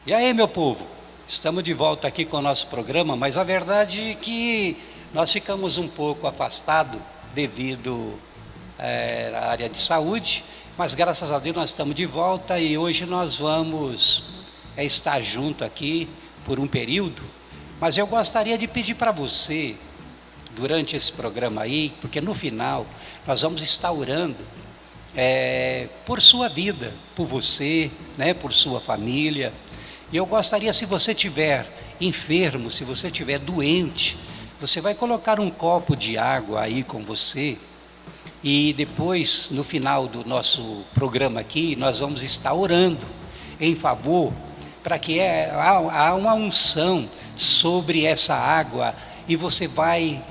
E aí, meu povo, estamos de volta aqui com o nosso programa, mas a verdade é que nós ficamos um pouco afastados devido à área de saúde, mas graças a Deus nós estamos de volta e hoje nós vamos estar junto aqui por um período, mas eu gostaria de pedir para você, durante esse programa aí, porque no final nós vamos estar orando por sua vida, por você, né, por sua família. E eu gostaria, se você estiver enfermo, se você estiver doente, você vai colocar um copo de água aí com você e depois, no final do nosso programa aqui, nós vamos estar orando em favor, para que há uma unção sobre essa água e você vai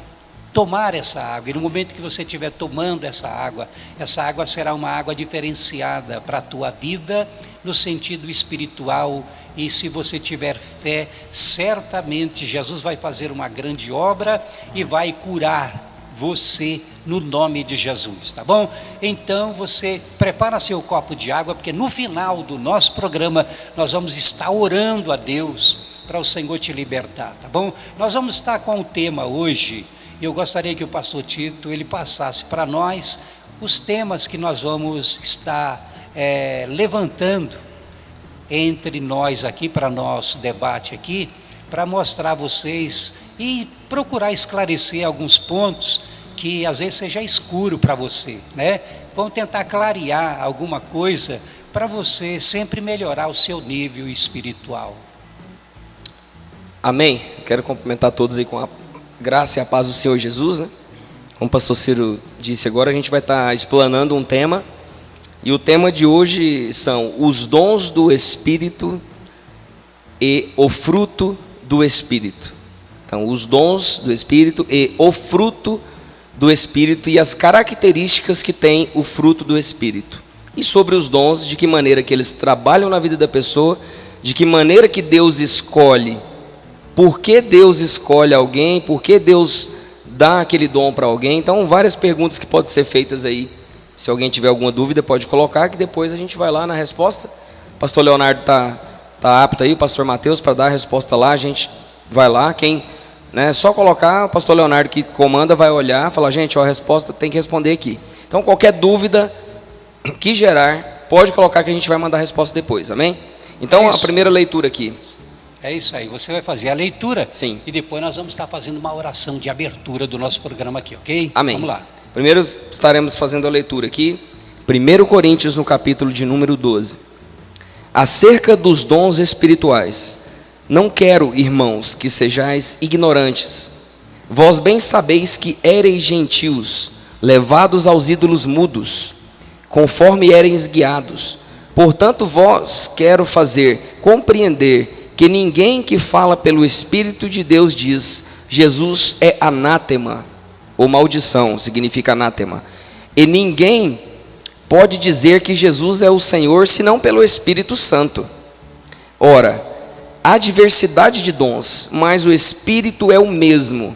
tomar essa água. E no momento que você estiver tomando essa água será uma água diferenciada para a tua vida, no sentido espiritual. E se você tiver fé, certamente Jesus vai fazer uma grande obra e vai curar você no nome de Jesus, tá bom? Então você prepara seu copo de água, porque no final do nosso programa nós vamos estar orando a Deus para o Senhor te libertar, tá bom? Nós vamos estar com o tema hoje. Eu gostaria que o pastor Tito ele passasse para nós os temas que nós vamos estar levantando entre nós aqui, para nosso debate aqui, para mostrar a vocês e procurar esclarecer alguns pontos que às vezes seja escuro para você, né? Vamos tentar clarear alguma coisa para você sempre melhorar o seu nível espiritual. Amém. Quero cumprimentar todos aí com a graça e a paz do Senhor Jesus, né? Como o pastor Ciro disse agora, a gente vai estar explanando um tema. E o tema de hoje são os dons do Espírito e o fruto do Espírito. Então, os dons do Espírito e o fruto do Espírito e as características que tem o fruto do Espírito. E sobre os dons, de que maneira que eles trabalham na vida da pessoa, de que maneira que Deus escolhe, por que Deus escolhe alguém, por que Deus dá aquele dom para alguém. Então, várias perguntas que podem ser feitas aí. Se alguém tiver alguma dúvida, pode colocar, que depois a gente vai lá na resposta. O pastor Leonardo está apto aí, o pastor Mateus, para dar a resposta lá. A gente vai lá, só colocar, o pastor Leonardo que comanda vai olhar, falar, gente, a resposta tem que responder aqui. Então, qualquer dúvida que gerar, pode colocar que a gente vai mandar a resposta depois, amém? Então, a primeira leitura aqui. É isso aí, você vai fazer a leitura. Sim. E depois nós vamos estar fazendo uma oração de abertura do nosso programa aqui, ok? Amém. Vamos lá. Primeiro estaremos fazendo a leitura aqui, 1 Coríntios, no capítulo de número 12. Acerca dos dons espirituais, não quero, irmãos, que sejais ignorantes. Vós bem sabeis que éreis gentios, levados aos ídolos mudos, conforme éreis guiados. Portanto, vós quero fazer compreender que ninguém que fala pelo Espírito de Deus diz, Jesus é anátema, ou maldição, significa anátema. E ninguém pode dizer que Jesus é o Senhor, senão pelo Espírito Santo. Ora, há diversidade de dons, mas o Espírito é o mesmo.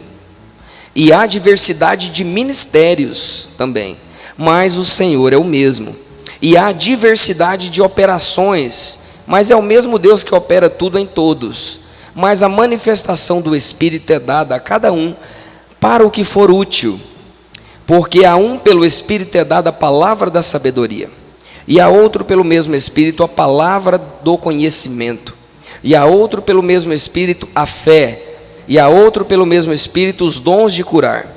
E há diversidade de ministérios também, mas o Senhor é o mesmo. E há diversidade de operações, mas é o mesmo Deus que opera tudo em todos. Mas a manifestação do Espírito é dada a cada um para o que for útil, porque a um pelo Espírito é dada a palavra da sabedoria, e a outro pelo mesmo Espírito a palavra do conhecimento, e a outro pelo mesmo Espírito a fé, e a outro pelo mesmo Espírito os dons de curar,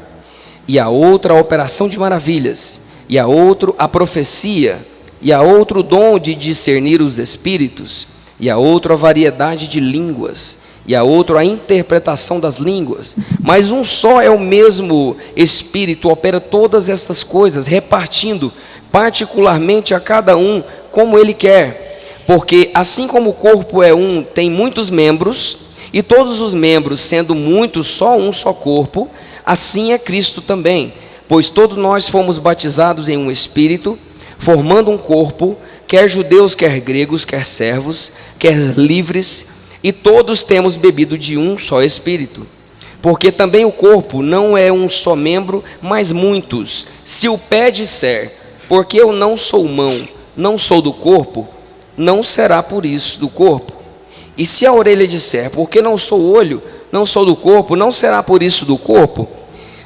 e a outra a operação de maravilhas, e a outro a profecia, e a outro o dom de discernir os espíritos, e a outro a variedade de línguas, e a outro a interpretação das línguas. Mas um só é o mesmo Espírito, opera todas estas coisas, repartindo particularmente a cada um como ele quer. Porque assim como o corpo é um, tem muitos membros, e todos os membros, sendo muitos, só um só corpo, assim é Cristo também. Pois todos nós fomos batizados em um Espírito, formando um corpo, quer judeus, quer gregos, quer servos, quer livres, e todos temos bebido de um só Espírito. Porque também o corpo não é um só membro, mas muitos. Se o pé disser, porque eu não sou mão, não sou do corpo, não será por isso do corpo. E se a orelha disser, porque não sou olho, não sou do corpo, não será por isso do corpo?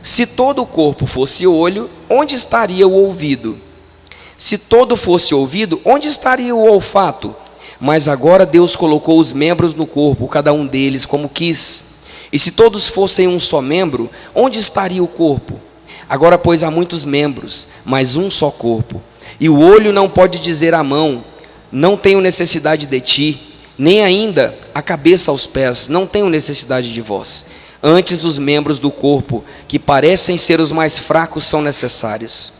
Se todo o corpo fosse olho, onde estaria o ouvido? Se todo fosse ouvido, onde estaria o olfato? Mas agora Deus colocou os membros no corpo, cada um deles como quis. E se todos fossem um só membro, onde estaria o corpo? Agora, pois, há muitos membros, mas um só corpo. E o olho não pode dizer à mão, não tenho necessidade de ti, nem ainda a cabeça aos pés, não tenho necessidade de vós. Antes os membros do corpo, que parecem ser os mais fracos, são necessários.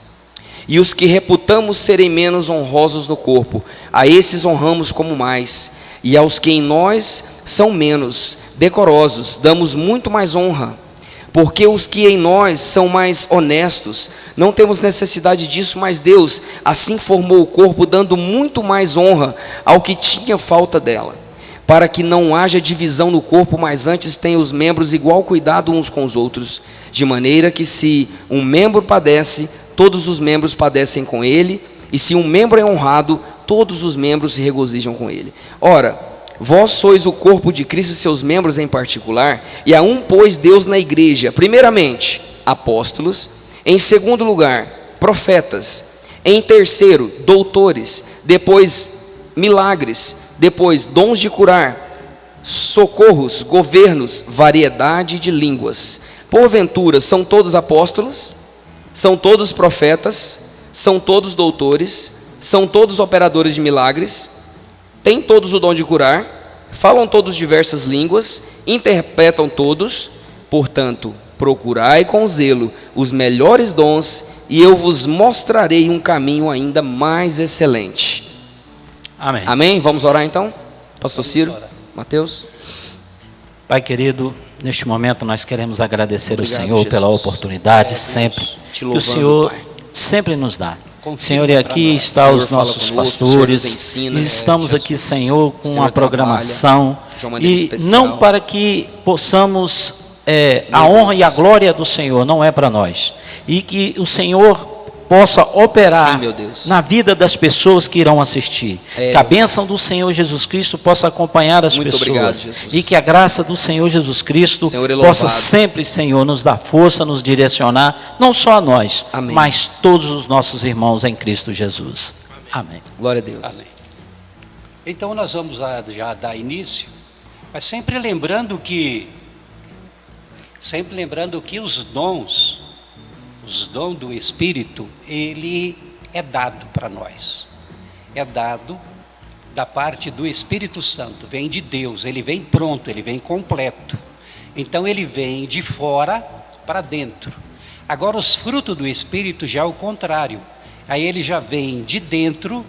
E os que reputamos serem menos honrosos no corpo, a esses honramos como mais. E aos que em nós são menos decorosos, damos muito mais honra. Porque os que em nós são mais honestos, não temos necessidade disso, mas Deus assim formou o corpo, dando muito mais honra ao que tinha falta dela, para que não haja divisão no corpo, mas antes tenha os membros igual cuidado uns com os outros, de maneira que se um membro padece, todos os membros padecem com ele, e se um membro é honrado, todos os membros se regozijam com ele. Ora, vós sois o corpo de Cristo e seus membros em particular, e a um pôs Deus na igreja, primeiramente, apóstolos, em segundo lugar, profetas, em terceiro, doutores, depois milagres, depois dons de curar, socorros, governos, variedade de línguas. Porventura, são todos apóstolos? São todos profetas? São todos doutores? São todos operadores de milagres? Têm todos o dom de curar? Falam todos diversas línguas? Interpretam todos? Portanto, procurai com zelo os melhores dons, e eu vos mostrarei um caminho ainda mais excelente. Amém. Amém? Vamos orar então? Pastor Ciro, Mateus. Pai querido, neste momento nós queremos agradecer Obrigado, ao Senhor Jesus. pela oportunidade sempre Te que o louvando, Senhor Pai. sempre nos dá. Confirma Senhor, e aqui para nós. está Senhor, os fala nossos conosco, pastores, Senhor, nos ensina, e estamos Jesus. aqui, Senhor, com Senhor, uma programação, de uma maneira e especial. não para que possamos, a honra e a glória do Senhor não é para nós, e que o Senhor possa operar Sim, meu Deus. na vida das pessoas que irão assistir, que a bênção do Senhor Jesus Cristo possa acompanhar as Muito pessoas, obrigado, Jesus. e que a graça do Senhor Jesus Cristo Senhor é possa louvado. sempre, Senhor, nos dar força, nos direcionar, não só a nós, Amém. mas todos os nossos irmãos em Cristo Jesus. Amém. Glória a Deus. Amém. Então nós vamos já dar início, mas sempre lembrando que os dons do Espírito, ele é dado para nós. É dado da parte do Espírito Santo, vem de Deus, ele vem pronto, ele vem completo. Então ele vem de fora para dentro. Agora os frutos do Espírito já é o contrário. Aí ele já vem de dentro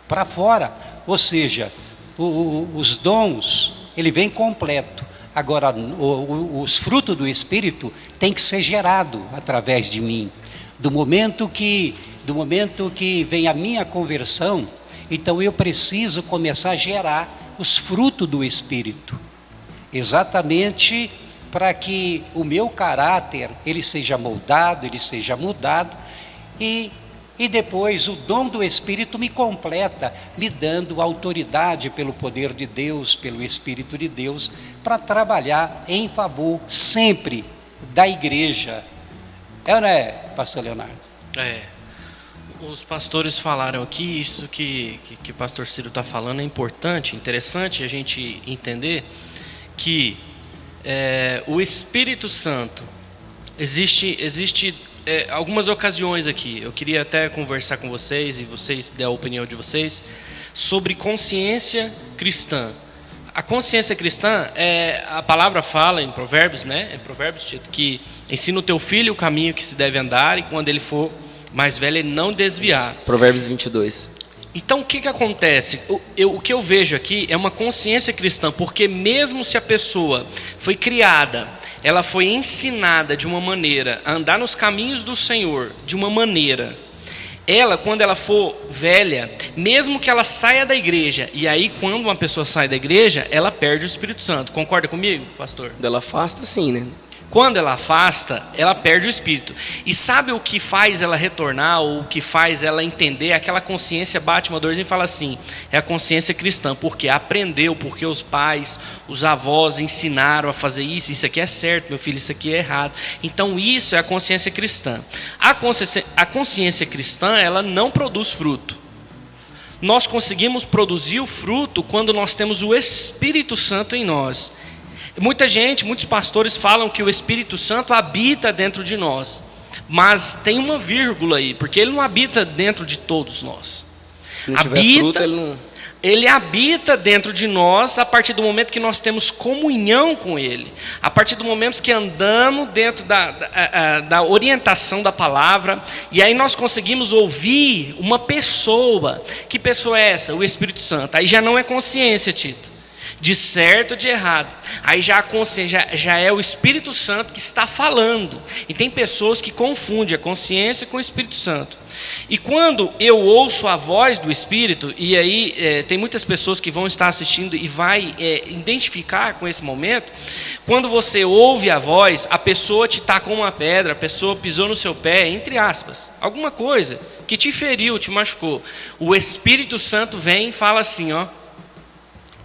para fora, ou seja, os dons, ele vem completo. Agora, os frutos do Espírito tem que ser gerado através de mim. Do momento que vem a minha conversão, então eu preciso começar a gerar os frutos do Espírito. Exatamente para que o meu caráter, ele seja moldado, ele seja mudado, e depois o dom do Espírito me completa, me dando autoridade pelo poder de Deus, pelo Espírito de Deus, para trabalhar em favor sempre da igreja. Não é, pastor Leonardo? Os pastores falaram aqui, isso que o pastor Ciro está falando é importante, interessante a gente entender que o Espírito Santo, existe algumas ocasiões aqui, eu queria até conversar com vocês e vocês der a opinião de vocês sobre consciência cristã. A consciência cristã, a palavra fala em Provérbios, né? Em Provérbios, que ensina o teu filho o caminho que se deve andar, e quando ele for mais velho, ele não desviar. Provérbios 22. Então, o que acontece? O que eu vejo aqui é uma consciência cristã, porque mesmo se a pessoa foi criada, ela foi ensinada de uma maneira, a andar nos caminhos do Senhor, de uma maneira, ela, quando ela for velha, mesmo que ela saia da igreja, e aí quando uma pessoa sai da igreja, ela perde o Espírito Santo. Concorda comigo, pastor? Ela afasta sim, né? Quando ela afasta, ela perde o espírito. E sabe o que faz ela retornar, ou o que faz ela entender? Aquela consciência bate uma dorzinha e fala assim, é a consciência cristã, porque aprendeu, porque os pais, os avós ensinaram a fazer isso aqui é certo, meu filho, isso aqui é errado. Então isso é a consciência cristã. A consciência cristã, ela não produz fruto. Nós conseguimos produzir o fruto quando nós temos o Espírito Santo em nós. Muitos pastores falam que o Espírito Santo habita dentro de nós, mas tem uma vírgula aí, porque ele não habita dentro de todos nós. Se não tiver fruto, ele não... Ele habita dentro de nós a partir do momento que nós temos comunhão com Ele, a partir do momento que andamos dentro da orientação da palavra, e aí nós conseguimos ouvir uma pessoa. Que pessoa é essa? O Espírito Santo. Aí já não é consciência, Tito, de certo ou de errado. Aí já a consciência já é o Espírito Santo que está falando. E tem pessoas que confundem a consciência com o Espírito Santo. E quando eu ouço a voz do Espírito, e aí tem muitas pessoas que vão estar assistindo e vai identificar com esse momento. Quando você ouve a voz, a pessoa te tacou uma pedra, a pessoa pisou no seu pé, entre aspas, alguma coisa que te feriu, te machucou. O Espírito Santo vem e fala assim, ó,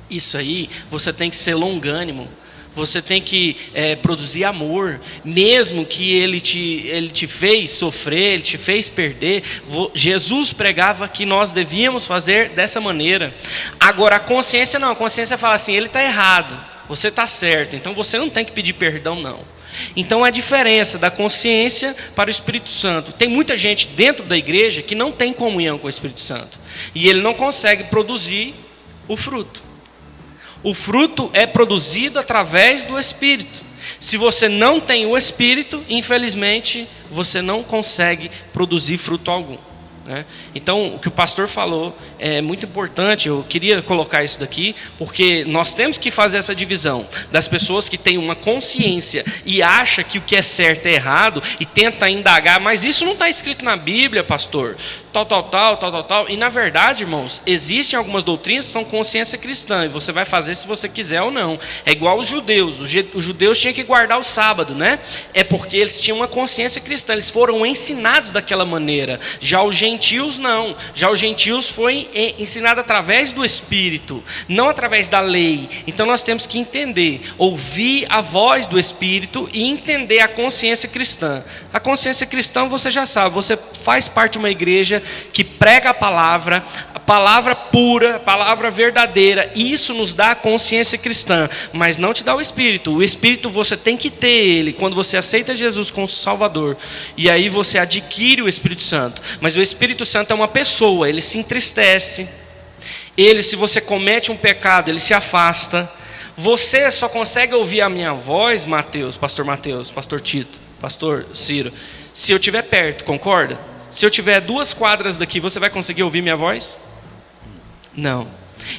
isso aí, você tem que ser longânimo, você tem que produzir amor, mesmo que ele te fez sofrer, ele te fez perder. Jesus pregava que nós devíamos fazer dessa maneira. Agora a consciência não, a consciência fala assim, ele está errado, você está certo, então você não tem que pedir perdão não. Então a diferença da consciência para o Espírito Santo. Tem muita gente dentro da igreja que não tem comunhão com o Espírito Santo, e ele não consegue produzir o fruto. O fruto é produzido através do Espírito. Se você não tem o Espírito, infelizmente, você não consegue produzir fruto algum, né? Então, o que o pastor falou é muito importante. Eu queria colocar isso daqui, porque nós temos que fazer essa divisão das pessoas que têm uma consciência e acham que o que é certo é errado e tenta indagar, mas isso não está escrito na Bíblia, pastor. Tal. E na verdade, irmãos, existem algumas doutrinas que são consciência cristã, e você vai fazer se você quiser ou não. É igual os judeus. Os judeus tinham que guardar o sábado, né? É porque eles tinham uma consciência cristã, eles foram ensinados daquela maneira. Já os gentios não. Já os gentios foi ensinado através do Espírito, não através da lei. Então nós temos que entender, ouvir a voz do Espírito e entender a consciência cristã. A consciência cristã, você já sabe, você faz parte de uma igreja que prega a palavra pura, a palavra verdadeira. Isso nos dá a consciência cristã, mas não te dá o Espírito. O Espírito você tem que ter ele quando você aceita Jesus como Salvador, e aí você adquire o Espírito Santo. Mas o Espírito Santo é uma pessoa, ele se entristece, ele, se você comete um pecado, ele se afasta. Você só consegue ouvir a minha voz, Mateus, pastor Tito, pastor Ciro, se eu estiver perto, concorda? Se eu estiver 2 quadras daqui, você vai conseguir ouvir minha voz? Não.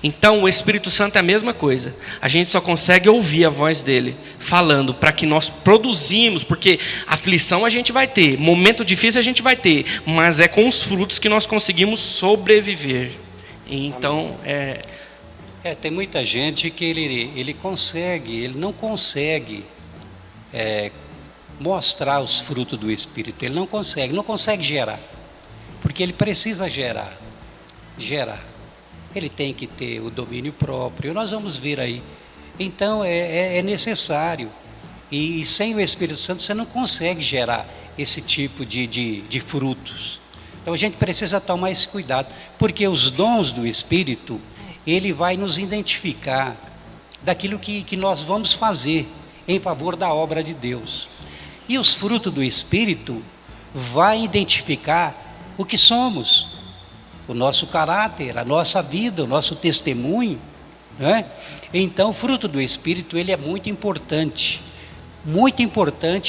Então o Espírito Santo é a mesma coisa. A gente só consegue ouvir a voz dele falando, para que nós produzimos, porque aflição a gente vai ter, momento difícil a gente vai ter, mas é com os frutos que nós conseguimos sobreviver. Então tem muita gente que ele não consegue mostrar os frutos do Espírito. Ele não consegue gerar, porque ele precisa gerar. Ele tem que ter o domínio próprio. Nós vamos ver aí. Então é necessário. E sem o Espírito Santo você não consegue gerar esse tipo de frutos. Então a gente precisa tomar esse cuidado, porque os dons do Espírito, ele vai nos identificar daquilo que nós vamos fazer em favor da obra de Deus. E os frutos do Espírito vai identificar o que somos, o nosso caráter, a nossa vida, o nosso testemunho, né? Então o fruto do Espírito, ele é muito importante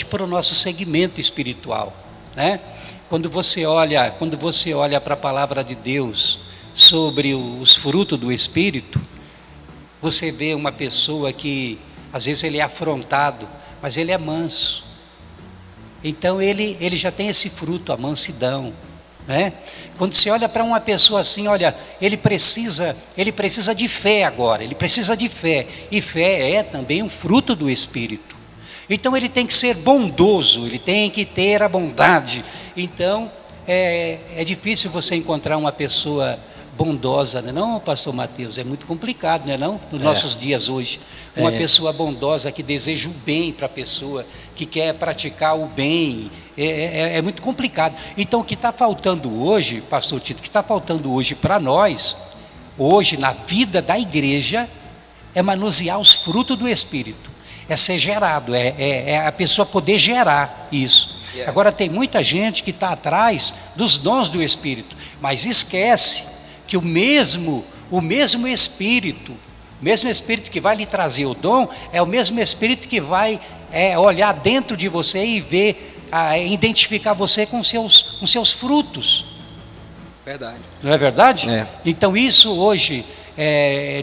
para o nosso segmento espiritual, né? Quando você olha para a palavra de Deus sobre os frutos do Espírito, você vê uma pessoa que às vezes ele é afrontado, mas ele é manso. Então ele já tem esse fruto, a mansidão, né? Quando você olha para uma pessoa assim, olha, ele precisa de fé agora, ele precisa de fé, e fé é também um fruto do Espírito. Então ele tem que ser bondoso, ele tem que ter a bondade. Então é difícil você encontrar uma pessoa bondosa, não é não, pastor Mateus? É muito complicado, não é não? Nos nossos dias hoje. Uma pessoa bondosa que deseja o bem para a pessoa, que quer praticar o bem, é muito complicado. Então o que está faltando hoje, pastor Tito, o que está faltando hoje para nós, hoje na vida da igreja, é manusear os frutos do Espírito. É ser gerado, é a pessoa poder gerar isso. Agora tem muita gente que está atrás dos dons do Espírito, mas esquece que o mesmo Espírito que vai lhe trazer o dom, é o mesmo Espírito que vai olhar dentro de você e ver, identificar você com seus frutos. Verdade. Não é verdade? É. Então isso hoje,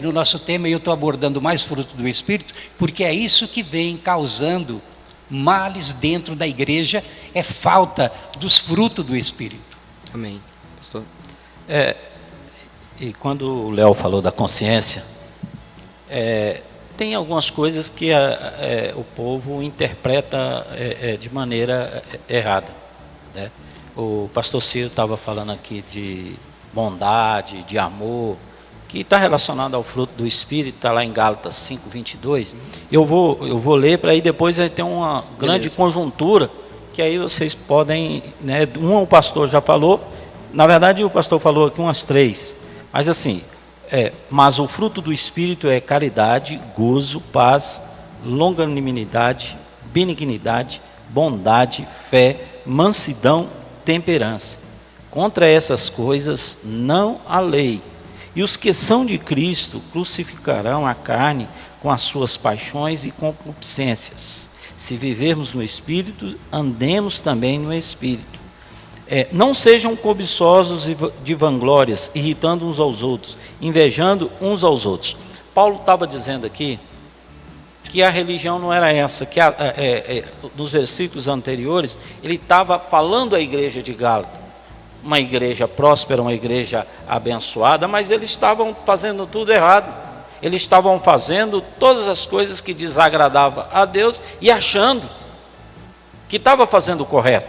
no nosso tema, eu estou abordando mais fruto do Espírito, porque é isso que vem causando males dentro da igreja, é falta dos frutos do Espírito. Amém. Pastor? E quando o Léo falou da consciência, tem algumas coisas que o povo interpreta de maneira errada, né? O pastor Ciro estava falando aqui de bondade, de amor, que está relacionado ao fruto do Espírito, está lá em Gálatas 5:22. Eu vou ler para aí depois ter uma grande conjuntura, que aí vocês podem, né? O pastor já falou, na verdade o pastor falou aqui umas 3, mas assim, mas o fruto do Espírito é caridade, gozo, paz, longanimidade, benignidade, bondade, fé, mansidão, temperança. Contra essas coisas não há lei. E os que são de Cristo crucificarão a carne com as suas paixões e concupiscências. Se vivermos no Espírito, andemos também no Espírito. Não sejam cobiçosos de vanglórias, irritando uns aos outros, invejando uns aos outros. Paulo estava dizendo aqui que a religião não era essa, que nos versículos anteriores, ele estava falando à igreja de Gálatas, uma igreja próspera, uma igreja abençoada, mas eles estavam fazendo tudo errado. Eles estavam fazendo todas as coisas que desagradavam a Deus e achando que estava fazendo o correto,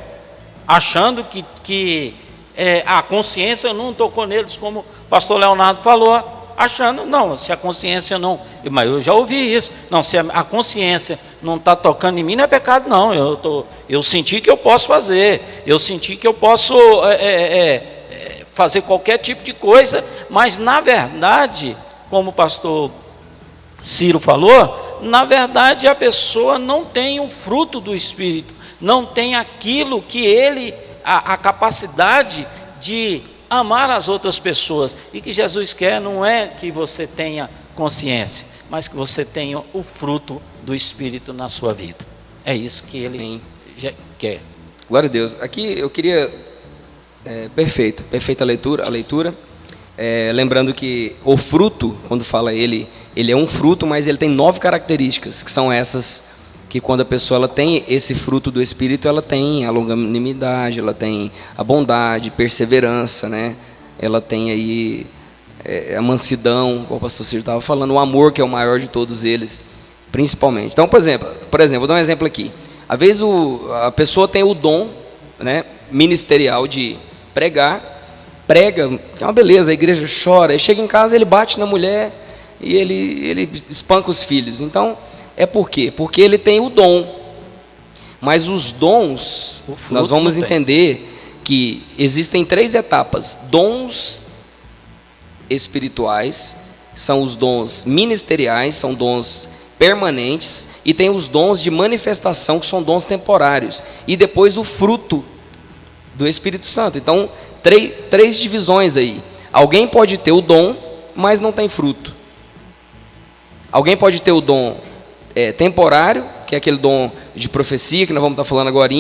achando que a consciência não tocou neles, como o pastor Leonardo falou, achando, não, se a consciência não, mas eu já ouvi isso, não, se a consciência não está tocando em mim, não é pecado não, eu senti que eu posso fazer, eu senti que eu posso fazer qualquer tipo de coisa, mas na verdade, como o pastor Ciro falou, na verdade a pessoa não tem o fruto do Espírito, não tem aquilo que ele, a capacidade de amar as outras pessoas, e que Jesus quer não é que você tenha consciência, mas que você tenha o fruto do Espírito na sua vida. É isso que ele quer. Glória a Deus. Aqui eu queria, perfeita a leitura, lembrando que o fruto, quando fala ele é um fruto, mas ele tem 9 características, que são essas, que quando a pessoa ela tem esse fruto do Espírito, ela tem a longanimidade, ela tem a bondade, perseverança, né? Ela tem aí a mansidão, como o pastor Ciro estava falando, o amor, que é o maior de todos eles, principalmente. Então, por exemplo, vou dar um exemplo aqui. Às vezes a pessoa tem o dom, né, ministerial de prega, é uma beleza, a igreja chora, aí chega em casa, ele bate na mulher e ele espanca os filhos. Então, por quê? Porque ele tem o dom. Mas os dons, nós vamos entender que existem 3 etapas. Dons espirituais, são os dons ministeriais, são dons permanentes, e tem os dons de manifestação, que são dons temporários. E depois o fruto do Espírito Santo. Então, 3 divisões aí. Alguém pode ter o dom, mas não tem fruto. Alguém pode ter o dom temporário, que é aquele dom de profecia que nós vamos estar falando agora.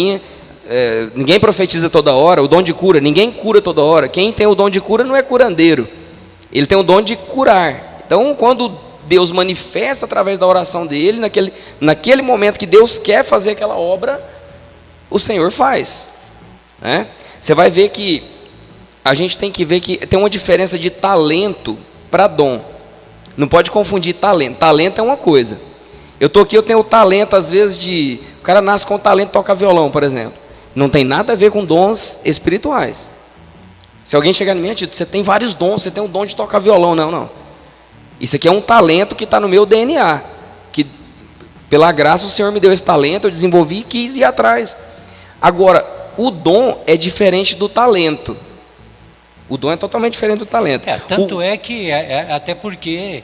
Ninguém profetiza toda hora. O dom de cura, ninguém cura toda hora. Quem tem o dom de cura não é curandeiro, ele tem o dom de curar. Então, quando Deus manifesta através da oração dele, naquele momento que Deus quer fazer aquela obra, o Senhor faz, né? Você vai ver que a gente tem que ver que tem uma diferença de talento para dom. Não pode confundir talento. Talento é uma coisa Eu tô aqui, eu tenho o talento, às vezes, o cara nasce com o talento de tocar violão, por exemplo. Não tem nada a ver com dons espirituais. Se alguém chegar em mim, você tem vários dons, você tem um dom de tocar violão. Não, não. Isso aqui é um talento que está no meu DNA. Que, pela graça, o Senhor me deu esse talento, eu desenvolvi e quis ir atrás. Agora, o dom é diferente do talento. O dom é totalmente diferente do talento. Tanto é que, até porque,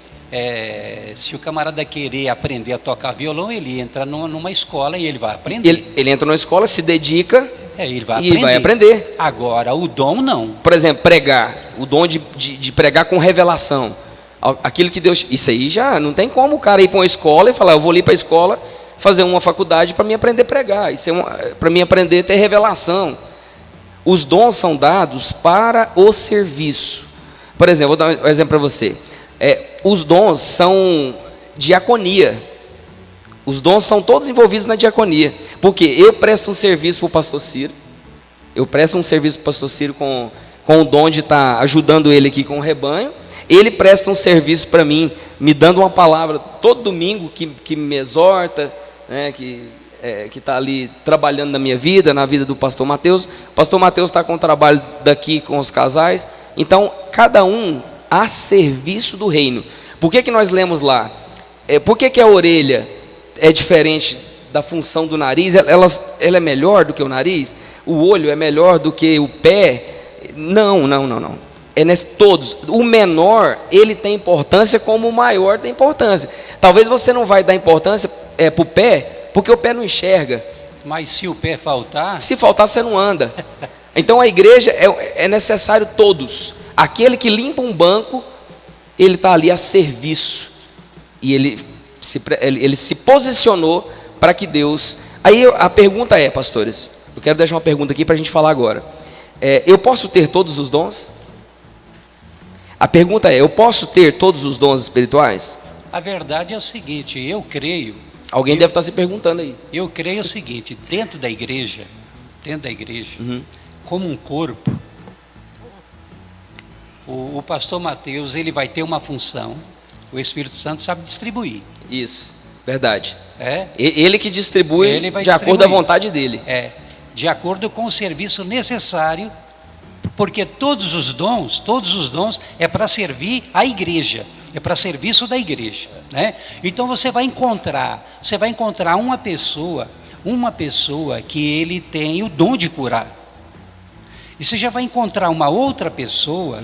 se o camarada querer aprender a tocar violão, ele entra numa escola e ele vai aprender. Ele entra numa escola, se dedica ele vai e aprender. vai aprender. Agora, o dom não. Por exemplo, pregar. O dom de pregar com revelação. Aquilo que Deus... Isso aí já não tem como o cara ir para uma escola e falar, eu vou ali para a escola fazer uma faculdade para mim aprender a pregar. Isso é para mim aprender a ter revelação. Os dons são dados para o serviço. Por exemplo, vou dar um exemplo para você. Os dons são diaconia. Os dons são todos envolvidos na diaconia. Porque eu presto um serviço para o pastor Ciro. Eu presto um serviço para o pastor Ciro com o dom de estar ajudando ele aqui com o rebanho. Ele presta um serviço para mim, me dando uma palavra todo domingo que me exorta, né, que está ali trabalhando na minha vida, na vida do pastor Mateus. O pastor Mateus está com o trabalho daqui com os casais. Então, cada um a serviço do reino. Por que nós lemos lá? Por que a orelha é diferente da função do nariz? Ela é melhor do que o nariz? O olho é melhor do que o pé? Não. Todos. O menor, ele tem importância como o maior tem importância. Talvez você não vai dar importância para o pé, porque o pé não enxerga. Mas se o pé faltar... Se faltar, você não anda. Então a igreja é necessário todos. Aquele que limpa um banco, ele está ali a serviço. E ele se posicionou para que Deus... Aí a pergunta é, pastores, eu quero deixar uma pergunta aqui para a gente falar agora. Eu posso ter todos os dons? A pergunta é, eu posso ter todos os dons espirituais? A verdade é o seguinte, eu creio... Alguém deve estar se perguntando aí. Eu creio o seguinte, dentro da igreja, como um corpo, o pastor Mateus, ele vai ter uma função, o Espírito Santo sabe distribuir. Isso, verdade. Ele que distribui de acordo com a vontade dele. De acordo com o serviço necessário, porque todos os dons é para servir a igreja, é para serviço da igreja, né? Então você vai encontrar uma pessoa que ele tem o dom de curar. E você já vai encontrar uma outra pessoa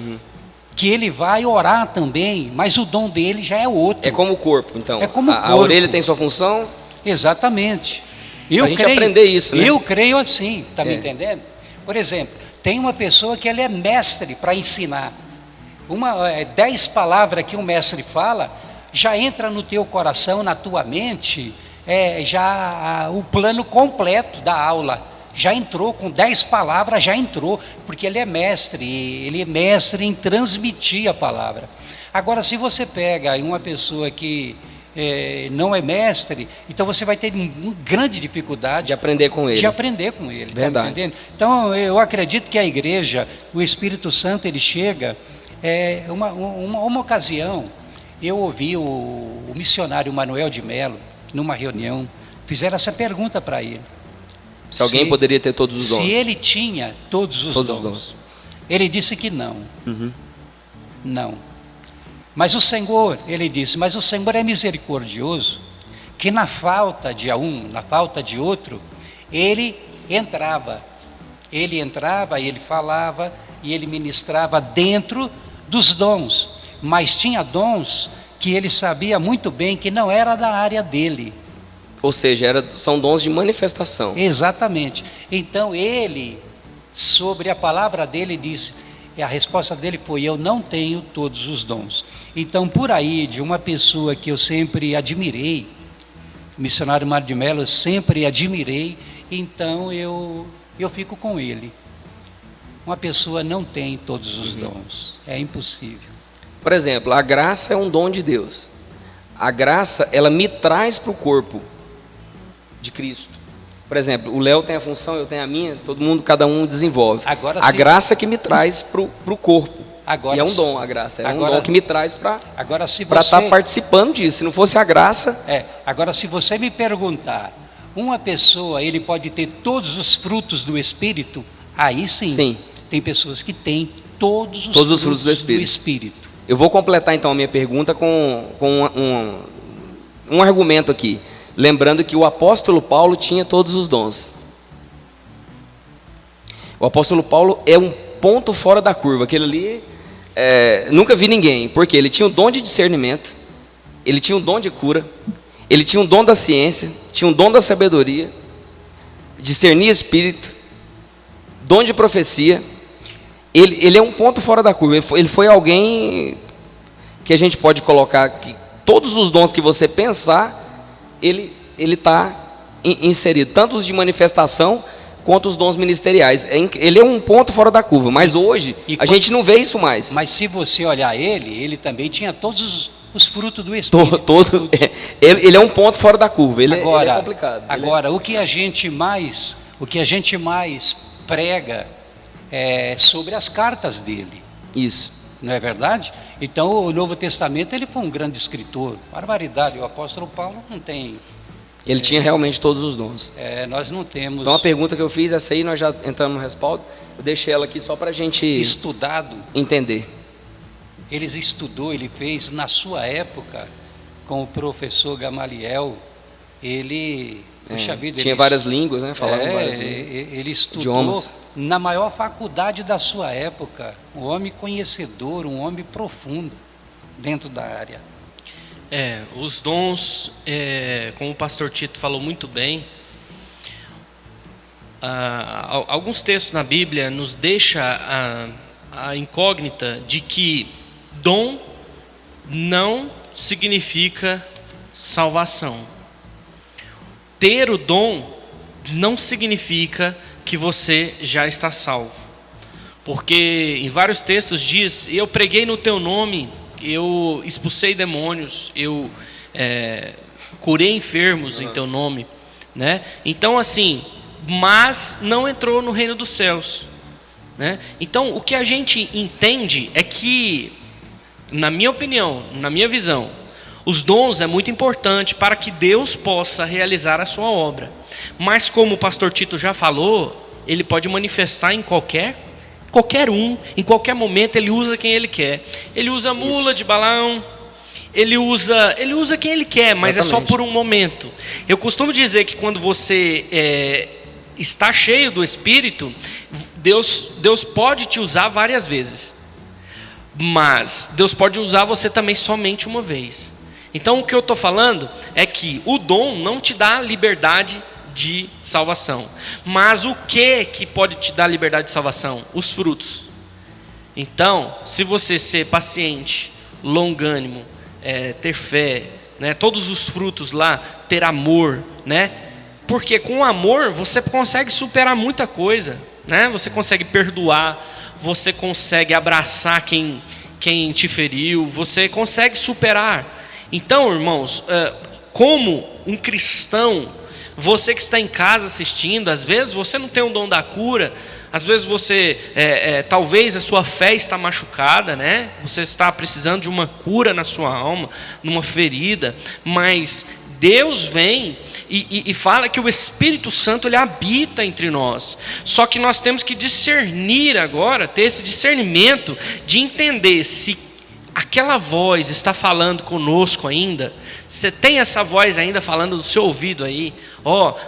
que ele vai orar também, mas o dom dele já é outro. É como o corpo, então. É como o corpo. A orelha tem sua função? Exatamente. A gente aprender isso, né? Eu creio assim, está me entendendo? Por exemplo, tem uma pessoa que ele é mestre para ensinar. 10 palavras que um mestre fala, já entra no teu coração, na tua mente, o plano completo da aula. Já entrou, com 10 palavras já entrou, porque ele é mestre em transmitir a palavra. Agora, se você pega uma pessoa que não é mestre, então você vai ter uma grande dificuldade de aprender com ele. Verdade. Tá entendendo? Então, eu acredito que a igreja, o Espírito Santo, ele chega... uma ocasião, eu ouvi o missionário Manuel de Melo, numa reunião, fizeram essa pergunta para ele. Se alguém poderia ter todos os dons. Se ele tinha todos os dons. Ele disse que não. Não. Mas o Senhor, ele disse, mas o Senhor é misericordioso, que na falta de na falta de outro, ele entrava, ele falava e ele ministrava dentro dos dons, mas tinha dons que ele sabia muito bem que não era da área dele. Ou seja, são dons de manifestação. Exatamente. Então ele, sobre a palavra dele, disse, a resposta dele foi, eu não tenho todos os dons. Então, por aí, de uma pessoa que eu sempre admirei, o missionário Mário de Mello, eu sempre admirei, então eu fico com ele. Uma pessoa não tem todos os dons, é impossível. Por exemplo, a graça é um dom de Deus. A graça, ela me traz para o corpo de Cristo. Por exemplo, o Léo tem a função, eu tenho a minha, todo mundo, cada um desenvolve. Agora, a graça que me traz para o corpo. Agora, E é um dom a graça, é agora- um dom que me traz para Agora, se estar você, participando disso. Se não fosse a graça, agora, se você me perguntar, uma pessoa, ele pode ter todos os frutos do Espírito? Aí sim. Sim. Tem pessoas que têm todos os frutos do Espírito. Espírito. eu vou completar então a minha pergunta com um argumento aqui. Lembrando que o apóstolo Paulo tinha todos os dons. O apóstolo Paulo é um ponto fora da curva. Aquele ali, nunca vi ninguém. Porque ele tinha o dom de discernimento, ele tinha o dom de cura, ele tinha o dom da ciência, tinha o dom da sabedoria, discernir espírito, dom de profecia. Ele é um ponto fora da curva. Ele foi alguém que a gente pode colocar que todos os dons que você pensar, ele está inserido, tanto os de manifestação quanto os dons ministeriais. Ele é um ponto fora da curva, mas hoje a gente não vê isso mais. Mas se você olhar ele também tinha todos os frutos do Espírito. Ele é um ponto fora da curva. Ele é complicado. Agora, o que a gente mais prega é sobre as cartas dele. Isso. Não é verdade? Então, o Novo Testamento, ele foi um grande escritor. Barbaridade, o apóstolo Paulo não tem. Ele tinha realmente todos os dons. Nós não temos. Então, a pergunta que eu fiz, essa aí nós já entramos no respaldo. Eu deixei ela aqui só para a gente estudado. Entender. Ele fez na sua época com o professor Gamaliel. Puxa vida, tinha várias línguas, né? Falava várias línguas. Ele estudou idiomas. Na maior faculdade da sua época. Um homem conhecedor, um homem profundo dentro da área. Os dons, como o pastor Tito falou muito bem, alguns textos na Bíblia nos deixa a incógnita de que dom não significa salvação. Ter o dom não significa que você já está salvo. Porque em vários textos diz: eu preguei no teu nome, eu expulsei demônios, eu curei enfermos em teu nome, né? Então assim, mas não entrou no reino dos céus, né? Então o que a gente entende é que, na minha opinião, na minha visão, os dons é muito importante para que Deus possa realizar a sua obra. Mas como o pastor Tito já falou, ele pode manifestar em qualquer um, em qualquer momento. Ele usa quem ele quer. Ele usa mula de Balaão, ele usa quem ele quer, mas exatamente. É só por um momento. Eu costumo dizer que quando você está cheio do Espírito, Deus pode te usar várias vezes, mas Deus pode usar você também somente uma vez. Então o que eu estou falando é que o dom não te dá liberdade de salvação. Mas o que pode te dar liberdade de salvação? Os frutos. Então, se você ser paciente, longânimo, ter fé, né, todos os frutos lá, ter amor, né? Porque com amor você consegue superar muita coisa, né? Você consegue perdoar, você consegue abraçar quem te feriu, você consegue superar. Então, irmãos, como um cristão, você que está em casa assistindo, às vezes você não tem o dom da cura, às vezes você, talvez a sua fé está machucada, né? Você está precisando de uma cura na sua alma, numa ferida, mas Deus vem e fala que o Espírito Santo ele habita entre nós. Só que nós temos que discernir agora, ter esse discernimento de entender se aquela voz está falando conosco ainda. Você tem essa voz ainda falando do seu ouvido aí: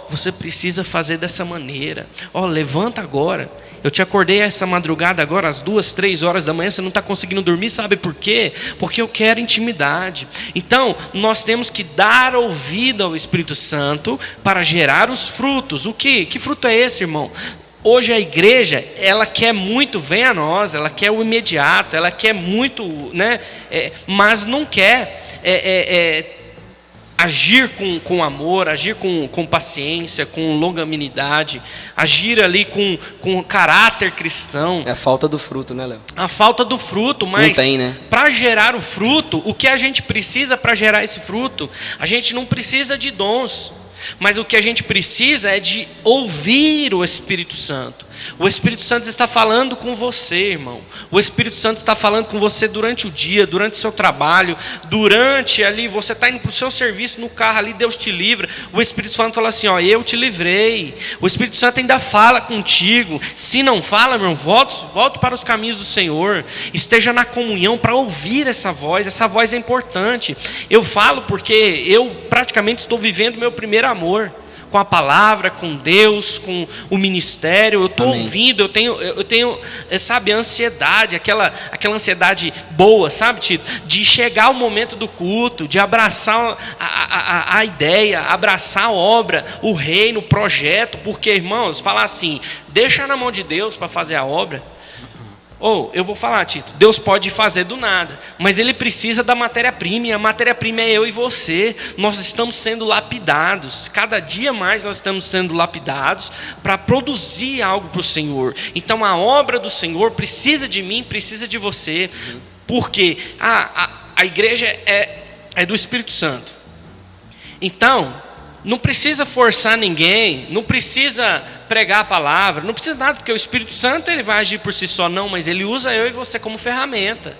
você precisa fazer dessa maneira, levanta agora. Eu te acordei essa madrugada agora às 2, 3 horas da manhã, você não está conseguindo dormir, sabe por quê? Porque eu quero intimidade. Então nós temos que dar ouvido ao Espírito Santo para gerar os frutos. O que? Que fruto é esse, irmão? Hoje a igreja, ela quer muito, vem a nós, ela quer o imediato, ela quer muito, né? Mas não quer agir com amor, agir com paciência, com longanimidade, agir ali com caráter cristão. É a falta do fruto, né, Léo? A falta do fruto, mas não tem, né? Para gerar o fruto, o que a gente precisa para gerar esse fruto? A gente não precisa de dons. Mas o que a gente precisa é de ouvir o Espírito Santo. O Espírito Santo está falando com você, irmão. O Espírito Santo está falando com você durante o dia, durante o seu trabalho, durante ali, você está indo para o seu serviço no carro ali, Deus te livra. O Espírito Santo fala assim, ó, eu te livrei. O Espírito Santo ainda fala contigo. Se não fala, meu irmão, volte para os caminhos do Senhor. Esteja na comunhão para ouvir essa voz é importante. Eu falo porque eu praticamente estou vivendo meu primeiro amor. Com a palavra, com Deus, com o ministério, eu estou ouvindo, eu tenho, sabe, ansiedade, aquela ansiedade boa, sabe, Tito? De chegar o momento do culto, de abraçar a ideia, abraçar a obra, o reino, o projeto, porque, irmãos, falar assim, deixa na mão de Deus para fazer a obra. Ou, eu vou falar, Tito, Deus pode fazer do nada, mas Ele precisa da matéria-prima, e a matéria-prima é eu e você. Nós estamos sendo lapidados, cada dia mais nós estamos sendo lapidados para produzir algo para o Senhor. Então a obra do Senhor precisa de mim, precisa de você, porque a igreja é do Espírito Santo. Então, não precisa forçar ninguém, não precisa pregar a palavra, não precisa nada, porque o Espírito Santo ele vai agir por si só, não, mas ele usa eu e você como ferramenta.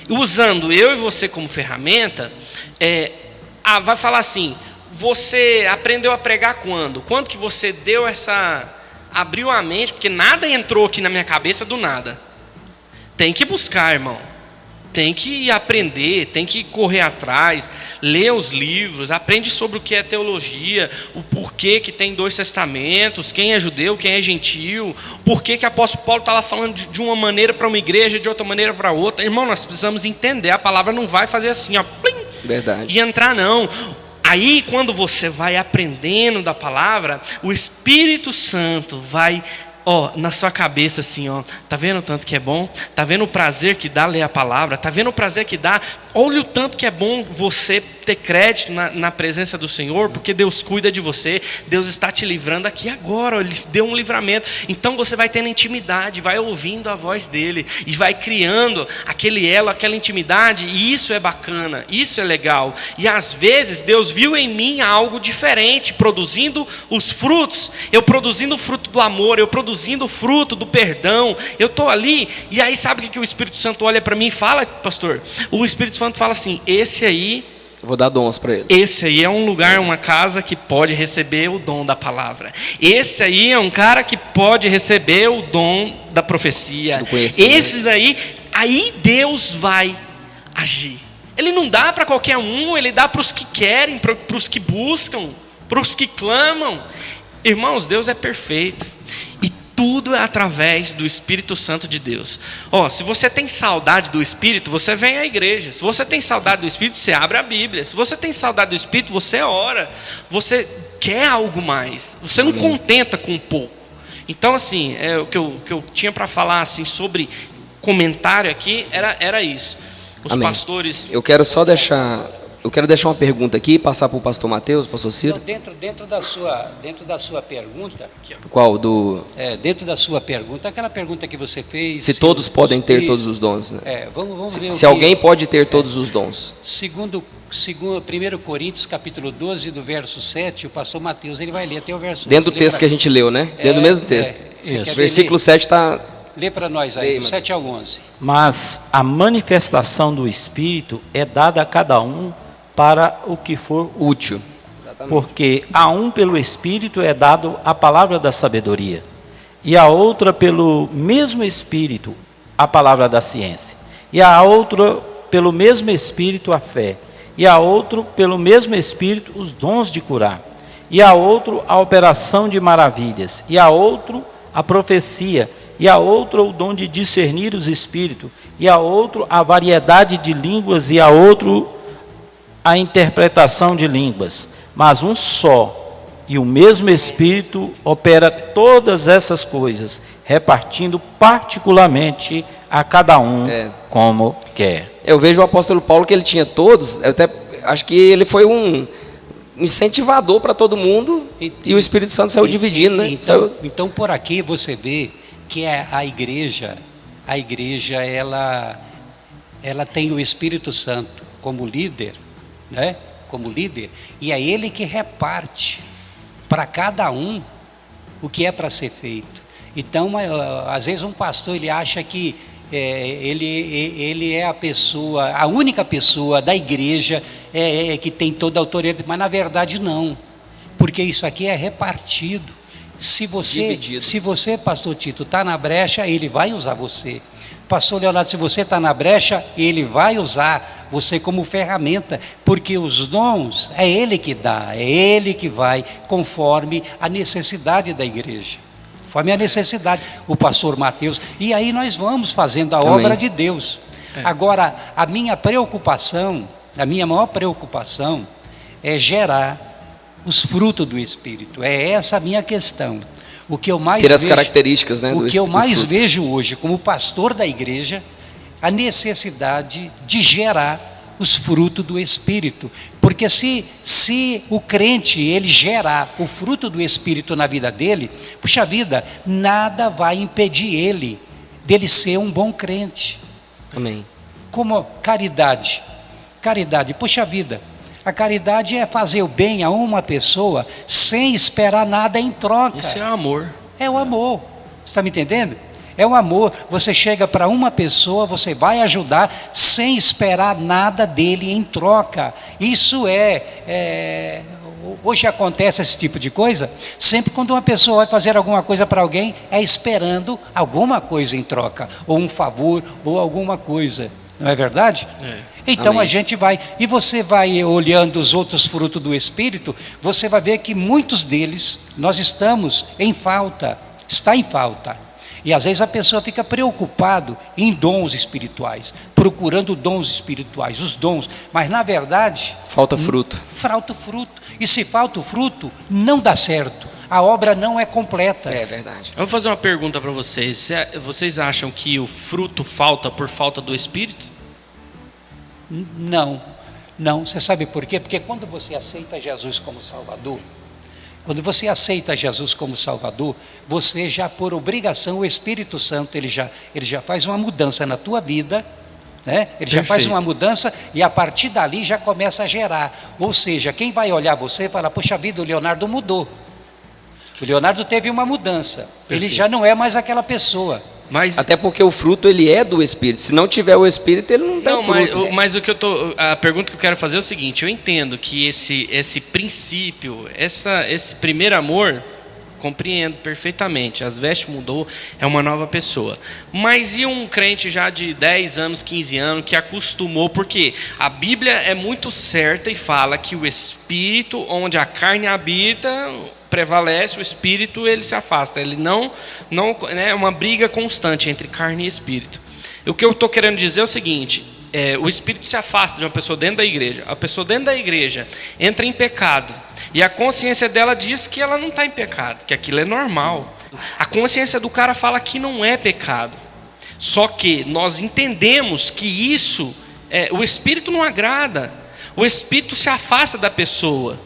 Usando eu e você como ferramenta, vai falar assim, você aprendeu a pregar quando? Quando que você abriu a mente, porque nada entrou aqui na minha cabeça do nada. Tem que buscar, irmão. Tem que aprender, tem que correr atrás, ler os livros, aprende sobre o que é teologia, o porquê que tem 2 testamentos, quem é judeu, quem é gentil, porquê que o apóstolo Paulo estava falando de uma maneira para uma igreja, de outra maneira para outra. Irmão, nós precisamos entender, a palavra não vai fazer assim, ó, plim, verdade. E entrar não. Aí quando você vai aprendendo da palavra, o Espírito Santo vai... na sua cabeça assim, tá vendo o tanto que é bom? Tá vendo o prazer que dá ler a palavra? Tá vendo o prazer que dá? Olha o tanto que é bom você ter crédito na presença do Senhor, porque Deus cuida de você, Deus está te livrando aqui agora, Ele deu um livramento. Então você vai tendo intimidade, vai ouvindo a voz dEle, e vai criando aquele elo, aquela intimidade, e isso é bacana, isso é legal. E às vezes Deus viu em mim algo diferente, produzindo os frutos, eu produzindo o fruto do amor, eu produzindo o fruto do perdão, eu estou ali, e aí sabe o que o Espírito Santo olha para mim e fala, pastor? O Espírito Santo fala assim, esse aí, vou dar dons para ele. Esse aí é um lugar, uma casa que pode receber o dom da palavra. Esse aí é um cara que pode receber o dom da profecia. Do conhecimento. Esse daí, aí Deus vai agir. Ele não dá para qualquer um, Ele dá para os que querem, para os que buscam, para os que clamam. Irmãos, Deus é perfeito. E tudo é através do Espírito Santo de Deus. Se você tem saudade do Espírito, você vem à igreja. Se você tem saudade do Espírito, você abre a Bíblia. Se você tem saudade do Espírito, você ora. Você quer algo mais. Você não contenta com pouco. Então, assim, o que eu tinha para falar assim, sobre comentário aqui era isso. Os Amém. Pastores... Eu quero deixar uma pergunta aqui, passar para o pastor Mateus, pastor Ciro. Então, dentro da sua pergunta... Qual? dentro da sua pergunta, aquela pergunta que você fez... Se todos podem ter todos os dons, né? Vamos ver se alguém pode ter todos os dons. Segundo 1 Coríntios, capítulo 12, do verso 7, o pastor Mateus, ele vai ler até o verso 8. Dentro do texto que a gente leu, né? Dentro do mesmo texto. Versículo 7 está... Lê para nós aí, do 7 ao 11. Mas a manifestação do Espírito é dada a cada um para o que for útil. Exatamente. Porque a um pelo Espírito é dado a palavra da sabedoria, e a outra pelo mesmo Espírito a palavra da ciência, e a outra pelo mesmo Espírito a fé, e a outro pelo mesmo Espírito os dons de curar, e a outro a operação de maravilhas, e a outro a profecia, e a outro o dom de discernir os espíritos, e a outro a variedade de línguas, e a outro a interpretação de línguas. Mas um só e o mesmo Espírito opera todas essas coisas, repartindo particularmente a cada um como quer. Eu vejo o apóstolo Paulo que ele tinha todos, eu até acho que ele foi um incentivador para todo mundo, e o Espírito Santo saiu dividindo, né? Então por aqui você vê que a igreja ela tem o Espírito Santo como líder, né? como líder, e é ele que reparte para cada um o que é para ser feito. Então, às vezes um pastor ele acha que ele é a única pessoa da igreja que tem toda a autoridade, mas na verdade não, porque isso aqui é repartido. Se você, pastor Tito, está na brecha, ele vai usar você. Pastor Leonardo, se você está na brecha, ele vai usar você como ferramenta, porque os dons é ele que dá, é ele que vai conforme a necessidade da igreja, conforme a necessidade, o pastor Mateus, e aí nós vamos fazendo a obra de Deus. Agora, a minha maior preocupação é gerar os frutos do Espírito, é essa a minha questão. O que eu mais ter as características, né, o que eu mais vejo hoje como pastor da igreja, a necessidade de gerar os frutos do Espírito, porque se o crente ele gerar o fruto do Espírito na vida dele, puxa vida, nada vai impedir dele ser um bom crente. Amém. Como caridade, puxa vida, a caridade é fazer o bem a uma pessoa sem esperar nada em troca. Isso é amor. É o amor. Você está me entendendo? É o amor. Você chega para uma pessoa, você vai ajudar sem esperar nada dele em troca. Isso hoje acontece esse tipo de coisa. Sempre quando uma pessoa vai fazer alguma coisa para alguém, é esperando alguma coisa em troca, ou um favor, ou alguma coisa. Não é verdade? Então a gente vai, e você vai olhando os outros frutos do Espírito, você vai ver que muitos deles nós estamos em falta, está em falta. E às vezes a pessoa fica preocupado em dons espirituais, procurando dons espirituais, os dons, mas na verdade falta fruto. Falta fruto. E se falta o fruto, não dá certo. A obra não é completa. É verdade. Eu vou fazer uma pergunta para vocês. Vocês acham que o fruto falta por falta do Espírito? Não. Você sabe por quê? Porque quando você aceita Jesus como Salvador, você já por obrigação, o Espírito Santo, ele já faz uma mudança na tua vida, né? Ele já faz uma mudança e a partir dali já começa a gerar. Ou seja, quem vai olhar você e falar, poxa vida, o Leonardo mudou. O Leonardo teve uma mudança. Ele já não é mais aquela pessoa. Até porque o fruto ele é do Espírito. Se não tiver o Espírito, ele não tem fruto. Mas a pergunta que eu quero fazer é o seguinte: eu entendo que esse princípio, esse primeiro amor, compreendo perfeitamente. As vestes mudou, é uma nova pessoa. Mas e um crente já de 10 anos, 15 anos, que acostumou? Porque a Bíblia é muito certa e fala que o Espírito, onde a carne habita, prevalece, o Espírito ele se afasta. Ele não é uma briga constante entre carne e Espírito. O que eu estou querendo dizer é o seguinte: o Espírito se afasta de uma pessoa dentro da igreja. A pessoa dentro da igreja entra em pecado e a consciência dela diz que ela não está em pecado, que aquilo é normal. A consciência do cara fala que não é pecado. Só que nós entendemos que isso, o Espírito não agrada. O Espírito se afasta da pessoa.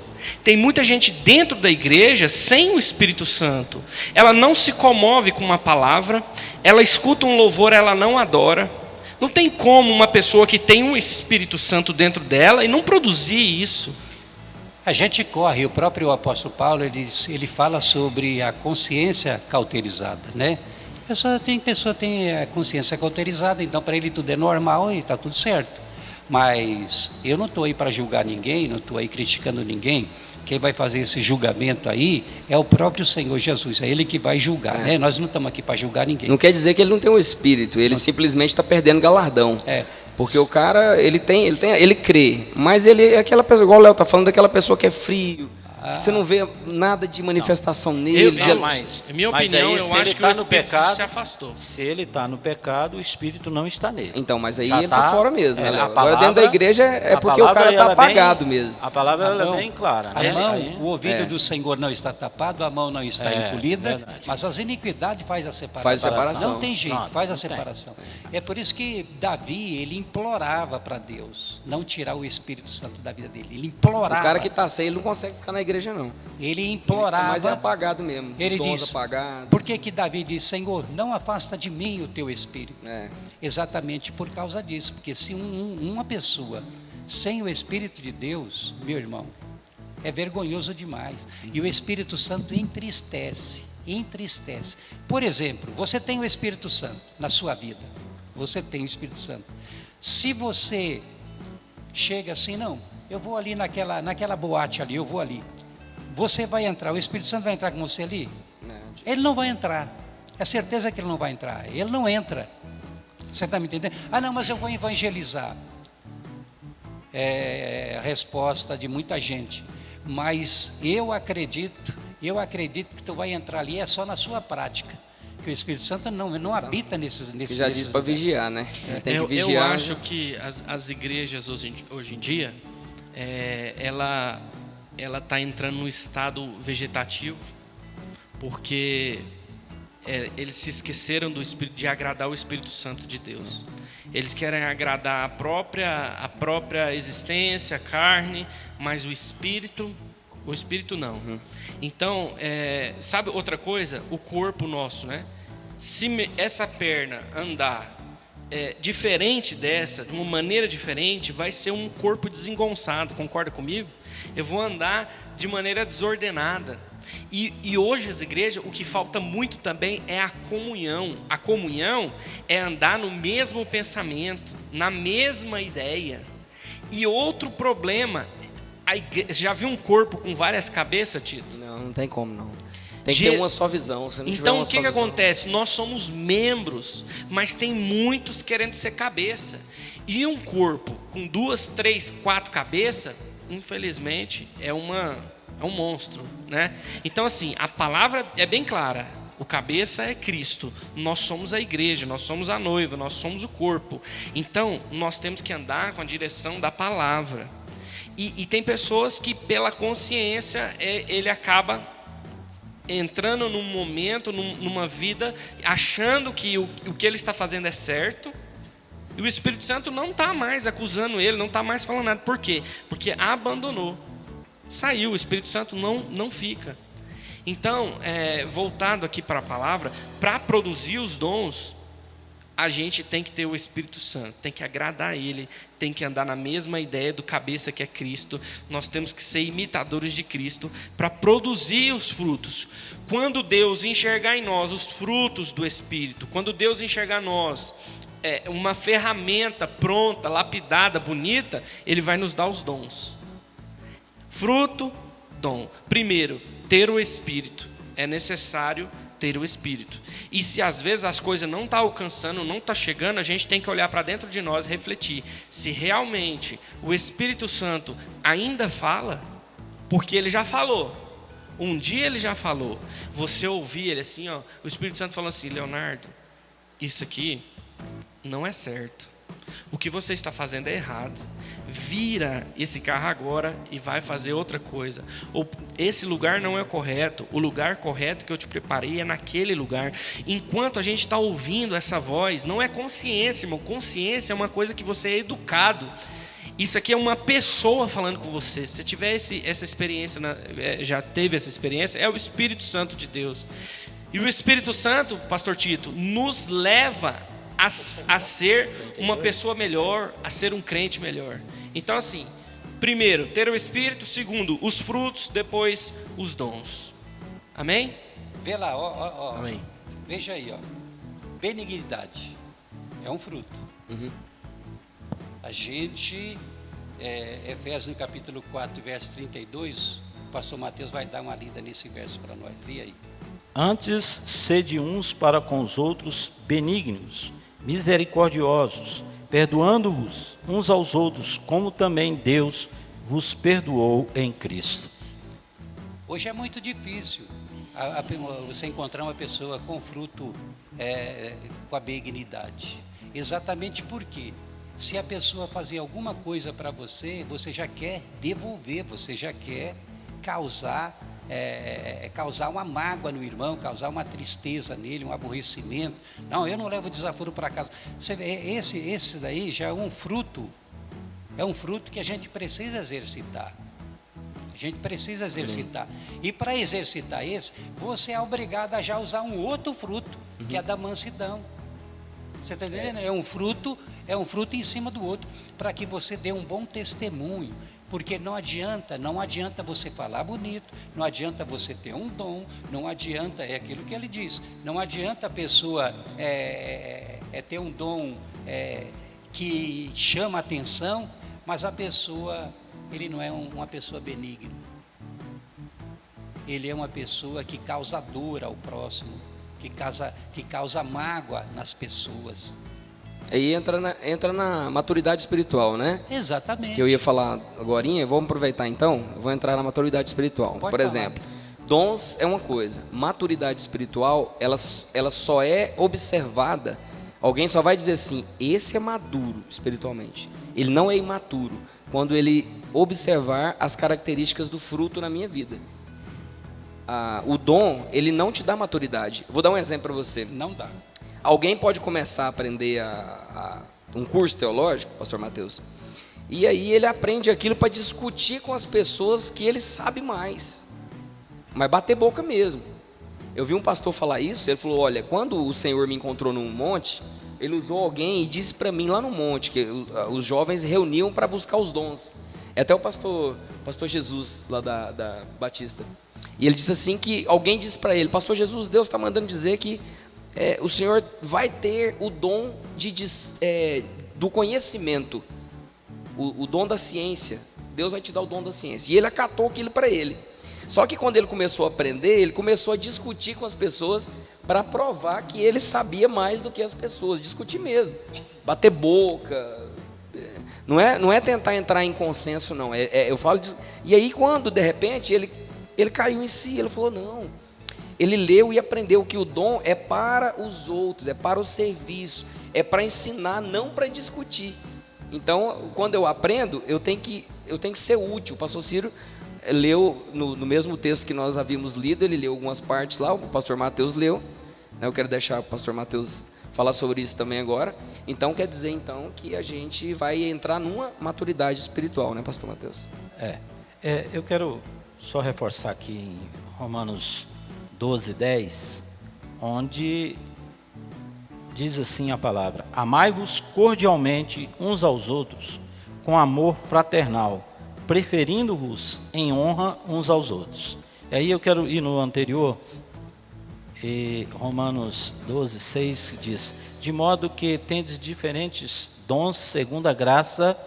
Tem muita gente dentro da igreja sem o Espírito Santo. Ela não se comove com uma palavra, ela escuta um louvor, ela não adora. Não tem como uma pessoa que tem um Espírito Santo dentro dela e não produzir isso. A gente corre, o próprio apóstolo Paulo, ele fala sobre a consciência cauterizada, né? Tem pessoa tem a consciência cauterizada, então para ele tudo é normal e está tudo certo. Mas eu não estou aí para julgar ninguém, não estou aí criticando ninguém. Quem vai fazer esse julgamento aí é o próprio Senhor Jesus, é Ele que vai julgar, né? Nós não estamos aqui para julgar ninguém. Não quer dizer que ele não tem um espírito, ele simplesmente está perdendo galardão. Porque o cara, ele crê, mas ele é aquela pessoa, igual o Léo está falando, daquela pessoa que é frio, que você não vê nada de manifestação nele. Em minha opinião, eu acho que o Espírito se afastou. Se ele está no pecado, o Espírito não está nele. Então, mas aí ele está fora mesmo. Né? Agora dentro da igreja é porque o cara está apagado mesmo. A palavra é bem clara. Né? O ouvido do Senhor não está tapado, a mão não está encolhida, mas as iniquidades faz a separação. Não tem jeito, faz a separação. É por isso que Davi, ele implorava para Deus não tirar o Espírito Santo da vida dele. Ele implorava. O cara que está sem, ele não consegue ficar na igreja não. Ele implorava. Mas é apagado mesmo. Ele diz, apagados. Por que Davi diz, Senhor, não afasta de mim o teu Espírito? Exatamente por causa disso. Porque se uma pessoa Sem o Espírito de Deus, meu irmão, é vergonhoso demais. E o Espírito Santo entristece. Por exemplo, você tem o Espírito Santo na sua vida. Você tem o Espírito Santo. Se você chega assim, não, eu vou ali naquela boate ali, eu vou ali. Você vai entrar, o Espírito Santo vai entrar com você ali? Ele não vai entrar. É certeza que ele não vai entrar. Ele não entra. Você está me entendendo? Ah, não, mas eu vou evangelizar. É a resposta de muita gente. Mas eu acredito que tu vai entrar ali é só na sua prática. Que o Espírito Santo não habita nesses já diz para vigiar, né? A gente tem que vigiar. Eu acho que as igrejas hoje em dia, ela está entrando no estado vegetativo, porque eles se esqueceram de agradar o Espírito Santo de Deus. Eles querem agradar a própria existência, a carne, mas o Espírito não. Então, sabe outra coisa? O corpo nosso, né? Se essa perna andar diferente dessa, de uma maneira diferente, vai ser um corpo desengonçado, concorda comigo? Eu vou andar de maneira desordenada. E hoje as igrejas, o que falta muito também é a comunhão. A comunhão é andar no mesmo pensamento, na mesma ideia. E outro problema, já viu um corpo com várias cabeças, Tito? Não tem como não. Tem que ter uma só visão. Se não tiver então uma o que acontece? Nós somos membros, mas tem muitos querendo ser cabeça. E um corpo com 2, 3, 4 cabeças, infelizmente, é um monstro, né? Então assim, a palavra é bem clara. O cabeça é Cristo. Nós somos a igreja, nós somos a noiva, nós somos o corpo. Então, nós temos que andar com a direção da palavra. E tem pessoas que, pela consciência, ele acaba entrando num momento, numa vida, achando que o que ele está fazendo é certo. E o Espírito Santo não está mais acusando ele, não está mais falando nada. Por quê? Porque abandonou. Saiu, o Espírito Santo não fica. Então, voltado aqui para a palavra, para produzir os dons, a gente tem que ter o Espírito Santo, tem que agradar a Ele, tem que andar na mesma ideia do cabeça que é Cristo. Nós temos que ser imitadores de Cristo para produzir os frutos. Quando Deus enxergar em nós os frutos do Espírito, quando Deus enxergar em nós uma ferramenta pronta, lapidada, bonita, Ele vai nos dar os dons. Fruto, dom. Primeiro, ter o Espírito. É necessário ter o Espírito. E se às vezes as coisas não estão alcançando, não estão chegando, a gente tem que olhar para dentro de nós e refletir. Se realmente o Espírito Santo ainda fala, porque Ele já falou. Um dia Ele já falou. Você ouvir Ele assim, ó, o Espírito Santo falando assim: Leonardo, isso aqui não é certo. O que você está fazendo é errado. Vira esse carro agora e vai fazer outra coisa. Ou esse lugar não é o correto. O lugar correto que eu te preparei é naquele lugar. Enquanto a gente está ouvindo essa voz, não é consciência, irmão. Consciência é uma coisa que você é educado. Isso aqui é uma pessoa falando com você. Se você tiver essa experiência, já teve essa experiência, é o Espírito Santo de Deus. E o Espírito Santo, Pastor Tito, nos leva a ser uma pessoa melhor, a ser um crente melhor. Então assim, primeiro, ter o Espírito. Segundo, os frutos. Depois, os dons. Amém? Vê lá, ó. Amém. Veja aí, ó. Benignidade é um fruto. A gente, Efésios no capítulo 4, verso 32, o pastor Mateus vai dar uma lida nesse verso para nós. Lê aí. Antes, sede uns para com os outros benignos, misericordiosos, perdoando-vos uns aos outros, como também Deus vos perdoou em Cristo. Hoje é muito difícil você encontrar uma pessoa com fruto, com a benignidade. Exatamente porque, se a pessoa fazer alguma coisa para você, você já quer devolver, você já quer causar uma mágoa no irmão, causar uma tristeza nele, um aborrecimento. Não, eu não levo desaforo para casa. Você vê, esse daí já é um fruto que a gente precisa exercitar. A gente precisa exercitar. E para exercitar esse, você é obrigado a já usar um outro fruto, que é da mansidão. Você está entendendo? É um fruto é um fruto em cima do outro, para que você dê um bom testemunho. Porque não adianta você falar bonito, não adianta você ter um dom, não adianta, é aquilo que ele diz, não adianta a pessoa ter um dom que chama atenção, mas a pessoa, ele não é uma pessoa benigna. Ele é uma pessoa que causa dor ao próximo, que causa mágoa nas pessoas. Aí entra na maturidade espiritual, né? Exatamente. Que eu ia falar agorinha, vamos aproveitar então, eu vou entrar na maturidade espiritual. Pode Por falar. exemplo, dons é uma coisa, maturidade espiritual, ela só é observada, alguém só vai dizer assim, esse é maduro espiritualmente. Ele não é imaturo, quando ele observar as características do fruto na minha vida. O dom, ele não te dá maturidade. Vou dar um exemplo para você. Não dá. Alguém pode começar a aprender um curso teológico, pastor Mateus, e aí ele aprende aquilo para discutir com as pessoas que ele sabe mais, mas bater boca mesmo. Eu vi um pastor falar isso, ele falou, olha, quando o Senhor me encontrou num monte, ele usou alguém e disse para mim lá no monte, que os jovens reuniam para buscar os dons. É até o pastor Jesus, lá da Batista. E ele disse assim que alguém disse para ele, pastor Jesus, Deus está mandando dizer que o Senhor vai ter o dom do conhecimento, o dom da ciência. Deus vai te dar o dom da ciência. E ele acatou aquilo para ele. Só que quando ele começou a aprender, ele começou a discutir com as pessoas para provar que ele sabia mais do que as pessoas. Discutir mesmo, bater boca. Não é tentar entrar em consenso, não. Eu falo disso. E aí quando de repente ele caiu em si, ele falou, não. Ele leu e aprendeu que o dom é para os outros, é para o serviço, é para ensinar, não para discutir. Então, quando eu aprendo, eu tenho que ser útil. O pastor Ciro leu no mesmo texto que nós havíamos lido, ele leu algumas partes lá, o pastor Mateus leu. Eu quero deixar o pastor Mateus falar sobre isso também agora. Então, quer dizer então que a gente vai entrar numa maturidade espiritual, né, pastor Mateus? Eu quero só reforçar aqui em Romanos 12:10, onde diz assim a palavra: amai-vos cordialmente uns aos outros, com amor fraternal, preferindo-vos em honra uns aos outros. E aí eu quero ir no anterior, Romanos 12:6, que diz: de modo que tendes diferentes dons segundo a graça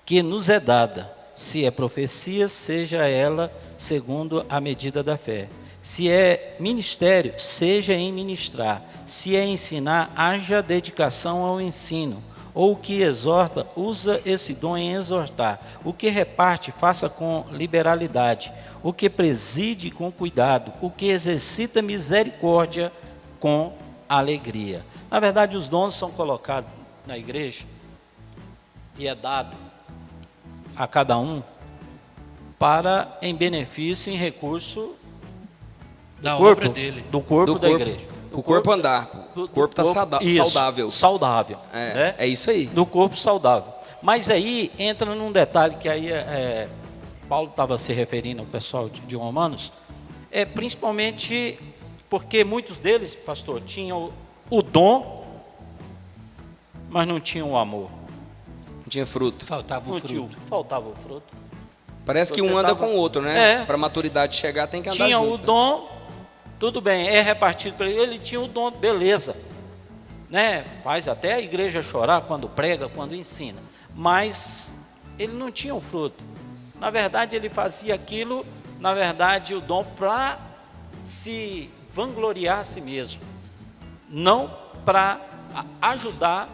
que nos é dada, se é profecia, seja ela segundo a medida da fé. Se é ministério, seja em ministrar. Se é ensinar, haja dedicação ao ensino. Ou o que exorta, usa esse dom em exortar. O que reparte, faça com liberalidade. O que preside, com cuidado. O que exercita misericórdia, com alegria. Na verdade, os dons são colocados na igreja e é dado a cada um para em benefício, em recurso da obra dele. Do corpo da igreja. O corpo andar. O corpo está saudável. Saudável. Né? É isso aí. Do corpo saudável. Mas aí entra num detalhe que aí Paulo estava se referindo ao pessoal de Romanos, principalmente porque muitos deles, pastor, tinham o dom, mas não tinham o amor. Não tinha fruto. Faltava Faltava o fruto. Parece que um anda com o outro, né? Para a maturidade chegar tem que andar tinha junto. O dom, tudo bem, é repartido para ele. Ele tinha o dom, beleza, né? Faz até a igreja chorar quando prega, quando ensina. Mas ele não tinha o fruto. Na verdade, ele fazia aquilo, na verdade, o dom para se vangloriar a si mesmo, não para ajudar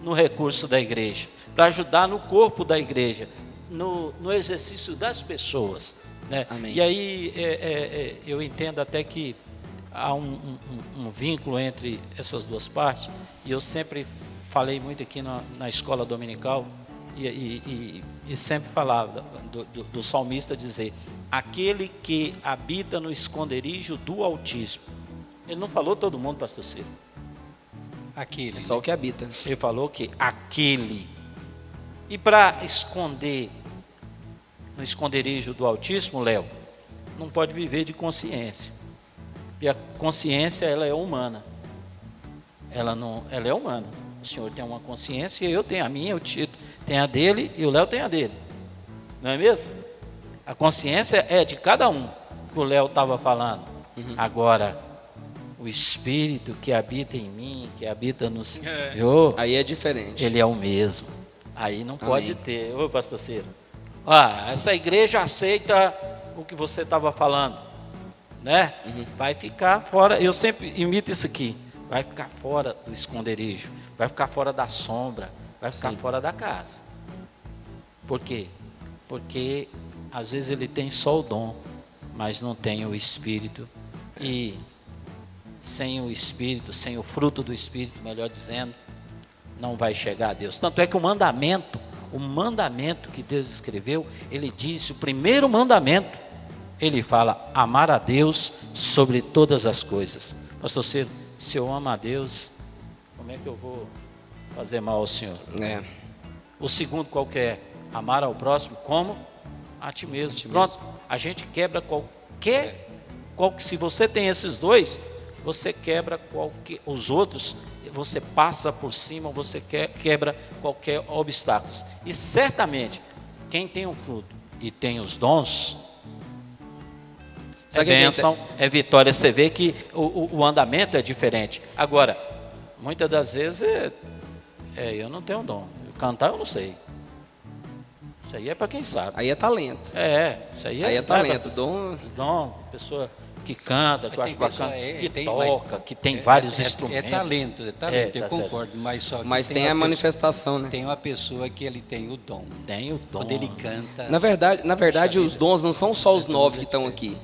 no recurso da igreja, para ajudar no corpo da igreja, no exercício das pessoas, né? E aí eu entendo até que há um vínculo entre essas duas partes, e eu sempre falei muito aqui na escola dominical, e sempre falava do salmista dizer: aquele que habita no esconderijo do Altíssimo. Ele não falou todo mundo, pastor Ciro. Aquele. É só o que habita. Ele falou que aquele. E para esconder no esconderijo do Altíssimo, Léo, não pode viver de consciência. E a consciência, ela é humana. Ela é humana. O senhor tem uma consciência, eu tenho a minha, o Tito tem a dele e o Léo tem a dele. Não é mesmo? A consciência é de cada um, que o Léo estava falando. Agora, o Espírito que habita em mim, que habita no Senhor, Aí é diferente. ele é o mesmo. Aí não pode Amém. ter. Ô, pastor Ciro, essa igreja aceita o que você estava falando, né? Vai ficar fora. Eu sempre imito isso aqui. Vai ficar fora do esconderijo, vai ficar fora da sombra, vai ficar fora da casa. Por quê? Porque às vezes ele tem só o dom, mas não tem o Espírito. E sem o Espírito, sem o fruto do Espírito, melhor dizendo, não vai chegar a Deus. Tanto é que o mandamento que Deus escreveu, ele disse, o primeiro mandamento, ele fala, amar a Deus sobre todas as coisas. Pastor Ciro, se eu amo a Deus, como é que eu vou fazer mal ao Senhor? O segundo qual que é? Amar ao próximo como a ti mesmo. Pronto, a gente quebra se você tem esses dois, você quebra os outros, você passa por cima, você quebra qualquer obstáculo. E certamente, quem tem um fruto e tem os dons, é bênção, é vitória. Você vê que o andamento é diferente. Agora, muitas das vezes, eu não tenho dom. Cantar eu não sei. Isso aí é para quem sabe. Aí é talento. Isso aí é talento. Dom, pessoa que canta, que eu acho bacana, que tem, toca, que tem vários instrumentos. É talento, eu concordo. Mas tem a manifestação, né? Tem uma pessoa que ele tem o dom. Tem o dom. Quando ele canta. Na verdade os dons não são só os 9 que estão aqui.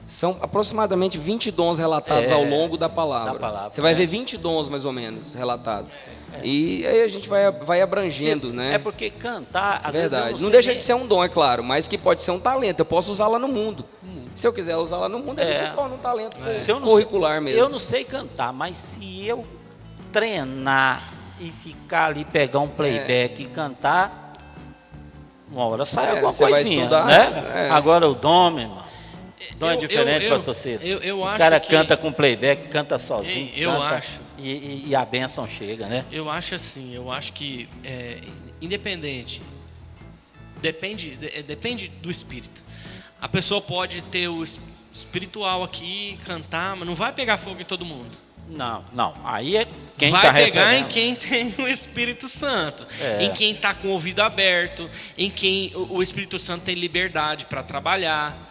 São aproximadamente 20 dons relatados ao longo da palavra. Você vai ver 20 dons mais ou menos relatados. E aí a gente vai abrangendo, né? É porque cantar, às verdade. vezes não deixa de ser um dom, é claro, mas que pode ser um talento. Eu posso usar lá no mundo. Se eu quiser usar lá no mundo, ele se torna um talento curricular mesmo. Eu não sei cantar, mas se eu treinar e ficar ali, pegar um playback e cantar, uma hora sai alguma coisinha, vai estudar, né? Agora o dom, meu irmão. Dom é diferente, pastor Ciro. Eu acho o cara que canta com playback, canta sozinho. Acho. E a bênção chega, né? Eu acho assim, eu acho que independente, depende do espírito. A pessoa pode ter o espiritual aqui, cantar, mas não vai pegar fogo em todo mundo. Não. Aí é quem está recebendo. Vai pegar em quem tem o Espírito Santo, em quem está com o ouvido aberto, em quem o Espírito Santo tem liberdade para trabalhar.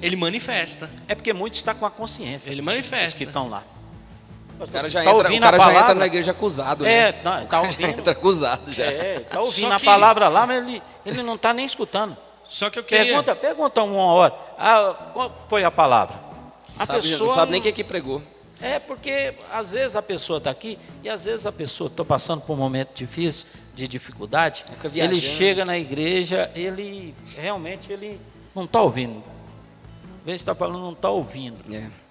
Ele manifesta. É porque muitos estão com a consciência. Ele manifesta. Os que estão lá. O cara já entra na igreja acusado, né? Tá ouvindo. Entra acusado já. Tá ouvindo a palavra lá, mas ele não está nem escutando. Só que eu queria... Pergunta uma hora. Qual foi a palavra? Não sabe nem quem que pregou. Porque às vezes a pessoa está aqui e às vezes a pessoa está passando por um momento difícil, de dificuldade. Ele chega na igreja, ele não está ouvindo. Às vezes está falando, não está ouvindo.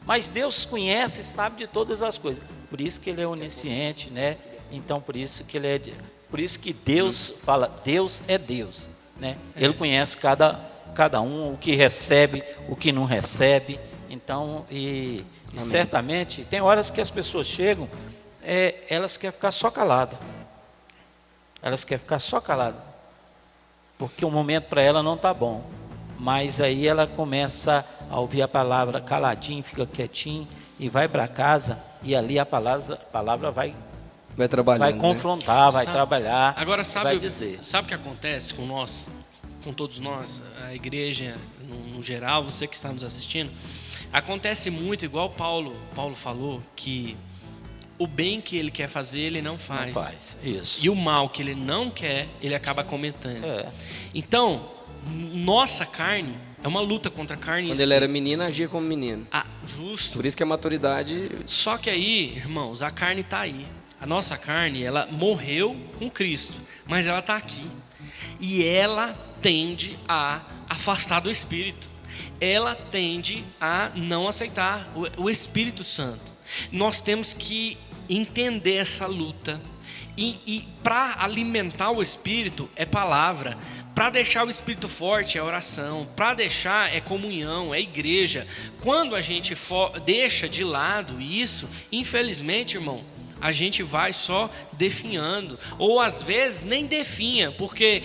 Mas Deus conhece e sabe de todas as coisas. Por isso que ele é onisciente, né? Então por isso que Deus fala, Deus é Deus. Né? Ele conhece cada um, o que recebe, o que não recebe. Então, e certamente, tem horas que as pessoas chegam, elas querem ficar só caladas. Elas querem ficar só caladas. Porque o momento para ela não está bom. Mas aí ela começa a ouvir a palavra caladinho, fica quietinho e vai para casa. E ali a palavra vai trabalhar, vai confrontar, vai trabalhar. Agora vai dizer. Sabe o que acontece com todos nós, a igreja no geral, você que está nos assistindo? Acontece muito, igual Paulo falou, que o bem que ele quer fazer, ele não faz. Não faz, isso. E o mal que ele não quer, ele acaba cometendo. Então, nossa carne é uma luta contra a carne. Quando ele era menino, agia como menino. Justo. Por isso que a maturidade... Só que aí, irmãos, a carne está aí. A nossa carne, ela morreu com Cristo, mas ela está aqui. E ela tende a afastar do Espírito. Ela tende a não aceitar o Espírito Santo. Nós temos que entender essa luta. E para alimentar o Espírito é palavra. Para deixar o Espírito forte é oração. Para deixar é comunhão, é igreja. Quando a gente deixa de lado isso, infelizmente, irmão, a gente vai só definhando, ou às vezes nem definha, porque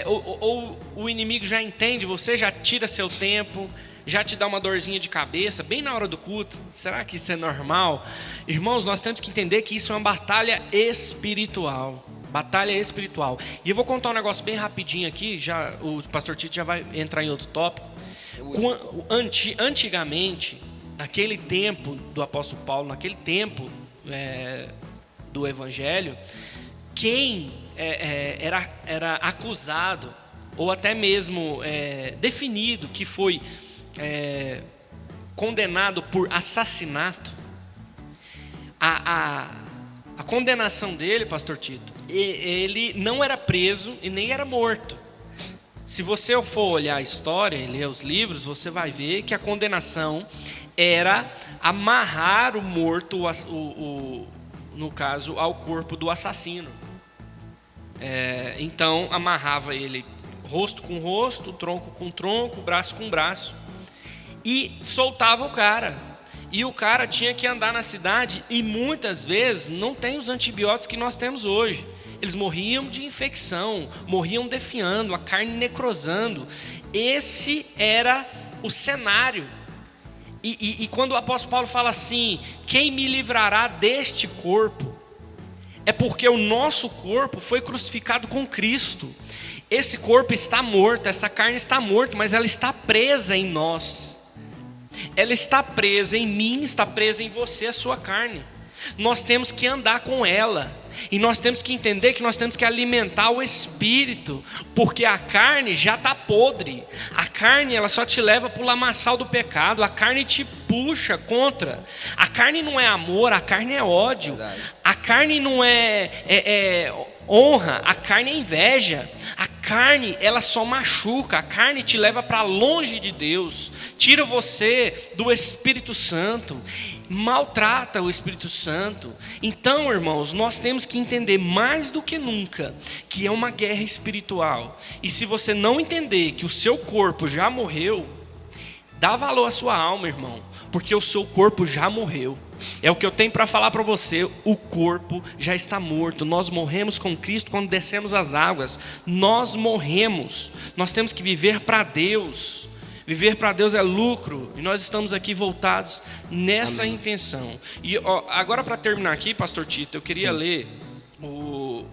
ou o inimigo já entende você, já tira seu tempo, já te dá uma dorzinha de cabeça, bem na hora do culto. Será que isso é normal? Irmãos, nós temos que entender que isso é uma batalha espiritual. Batalha espiritual. E eu vou contar um negócio bem rapidinho aqui, já o pastor Tito já vai entrar em outro tópico. Antigamente, naquele tempo do apóstolo Paulo, naquele tempo do evangelho, quem era acusado, ou até mesmo definido que foi condenado por assassinato, a condenação dele, pastor Tito, ele não era preso e nem era morto. Se você for olhar a história e ler os livros, você vai ver que a condenação era amarrar o morto, no caso, ao corpo do assassino. Então, amarrava ele rosto com rosto, tronco com tronco, braço com braço, e soltava o cara. E o cara tinha que andar na cidade, e muitas vezes não tem os antibióticos que nós temos hoje. Eles morriam de infecção, morriam definhando, a carne necrosando. Esse era o cenário. E quando o apóstolo Paulo fala assim: quem me livrará deste corpo? É porque o nosso corpo foi crucificado com Cristo. Esse corpo está morto, essa carne está morta, mas ela está presa em nós. Ela está presa em mim, está presa em você, a sua carne. Nós temos que andar com ela. E nós temos que entender que nós temos que alimentar o espírito, porque a carne já está podre. A carne, ela só te leva para o lamaçal do pecado. A carne te puxa contra. A carne não é amor, a carne é ódio. A carne não é honra, a carne é inveja. A carne, ela só machuca. A carne te leva para longe de Deus, tira você do Espírito Santo, maltrata o Espírito Santo. Então, irmãos, nós temos que entender mais do que nunca que é uma guerra espiritual. E se você não entender que o seu corpo já morreu, dá valor à sua alma, irmão, porque o seu corpo já morreu. É o que eu tenho para falar para você. O corpo já está morto. Nós morremos com Cristo quando descemos as águas. Nós morremos. Nós temos que viver para Deus. Viver para Deus é lucro. E nós estamos aqui voltados nessa intenção. E agora, para terminar aqui, pastor Tito, eu queria ler o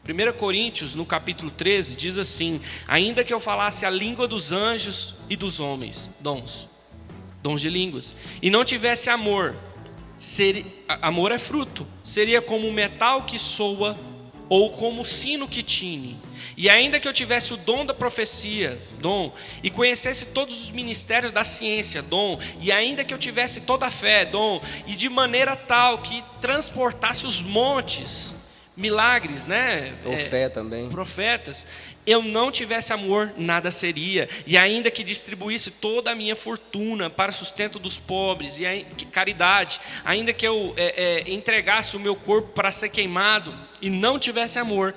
1 Coríntios, no capítulo 13, diz assim: ainda que eu falasse a língua dos anjos e dos homens, dons de línguas, e não tivesse amor, amor é fruto, seria como um metal que soa, ou como sino que tine. E ainda que eu tivesse o dom da profecia, dom, e conhecesse todos os ministérios da ciência, dom, e ainda que eu tivesse toda a fé, dom, e de maneira tal que transportasse os montes, milagres, né? Ou fé também. Profetas, eu não tivesse amor, nada seria. E ainda que distribuísse toda a minha fortuna para o sustento dos pobres, e caridade, ainda que eu entregasse o meu corpo para ser queimado e não tivesse amor,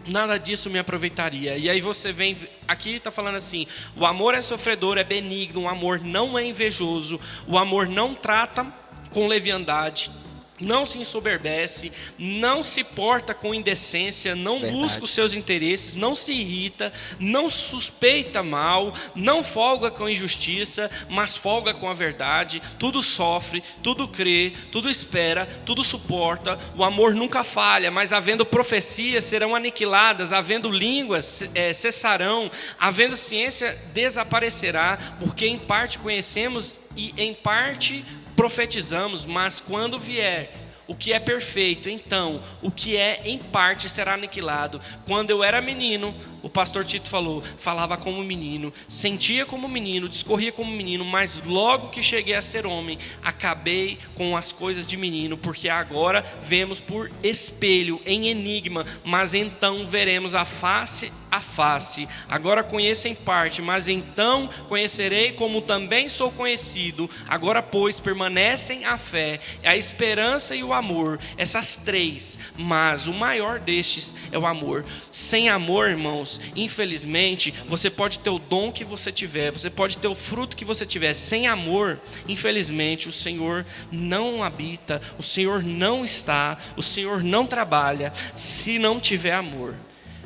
nada disso me aproveitaria. E aí você vem, aqui está falando assim: o amor é sofredor, é benigno, o amor não é invejoso, o amor não trata com leviandade, não se ensoberbece, não se porta com indecência, não busca os seus interesses, não se irrita, não suspeita mal, não folga com injustiça, mas folga com a verdade. Tudo sofre, tudo crê, tudo espera, tudo suporta. O amor nunca falha, mas havendo profecias serão aniquiladas, havendo línguas cessarão, havendo ciência desaparecerá, porque em parte conhecemos e em parte profetizamos. Mas quando vier o que é perfeito, então o que é em parte será aniquilado. Quando eu era menino, o pastor Tito falava como menino, sentia como menino, discorria como menino, mas logo que cheguei a ser homem, acabei com as coisas de menino, porque agora vemos por espelho, em enigma, mas então veremos a face a a face. Agora conheço em parte, mas então conhecerei como também sou conhecido. Agora, pois, permanecem a fé, a esperança e o amor, essas três, mas o maior destes é o amor. Sem amor, irmãos, infelizmente, você pode ter o dom que você tiver, você pode ter o fruto que você tiver. Sem amor, infelizmente, o Senhor não habita, o Senhor não está, o Senhor não trabalha, se não tiver amor.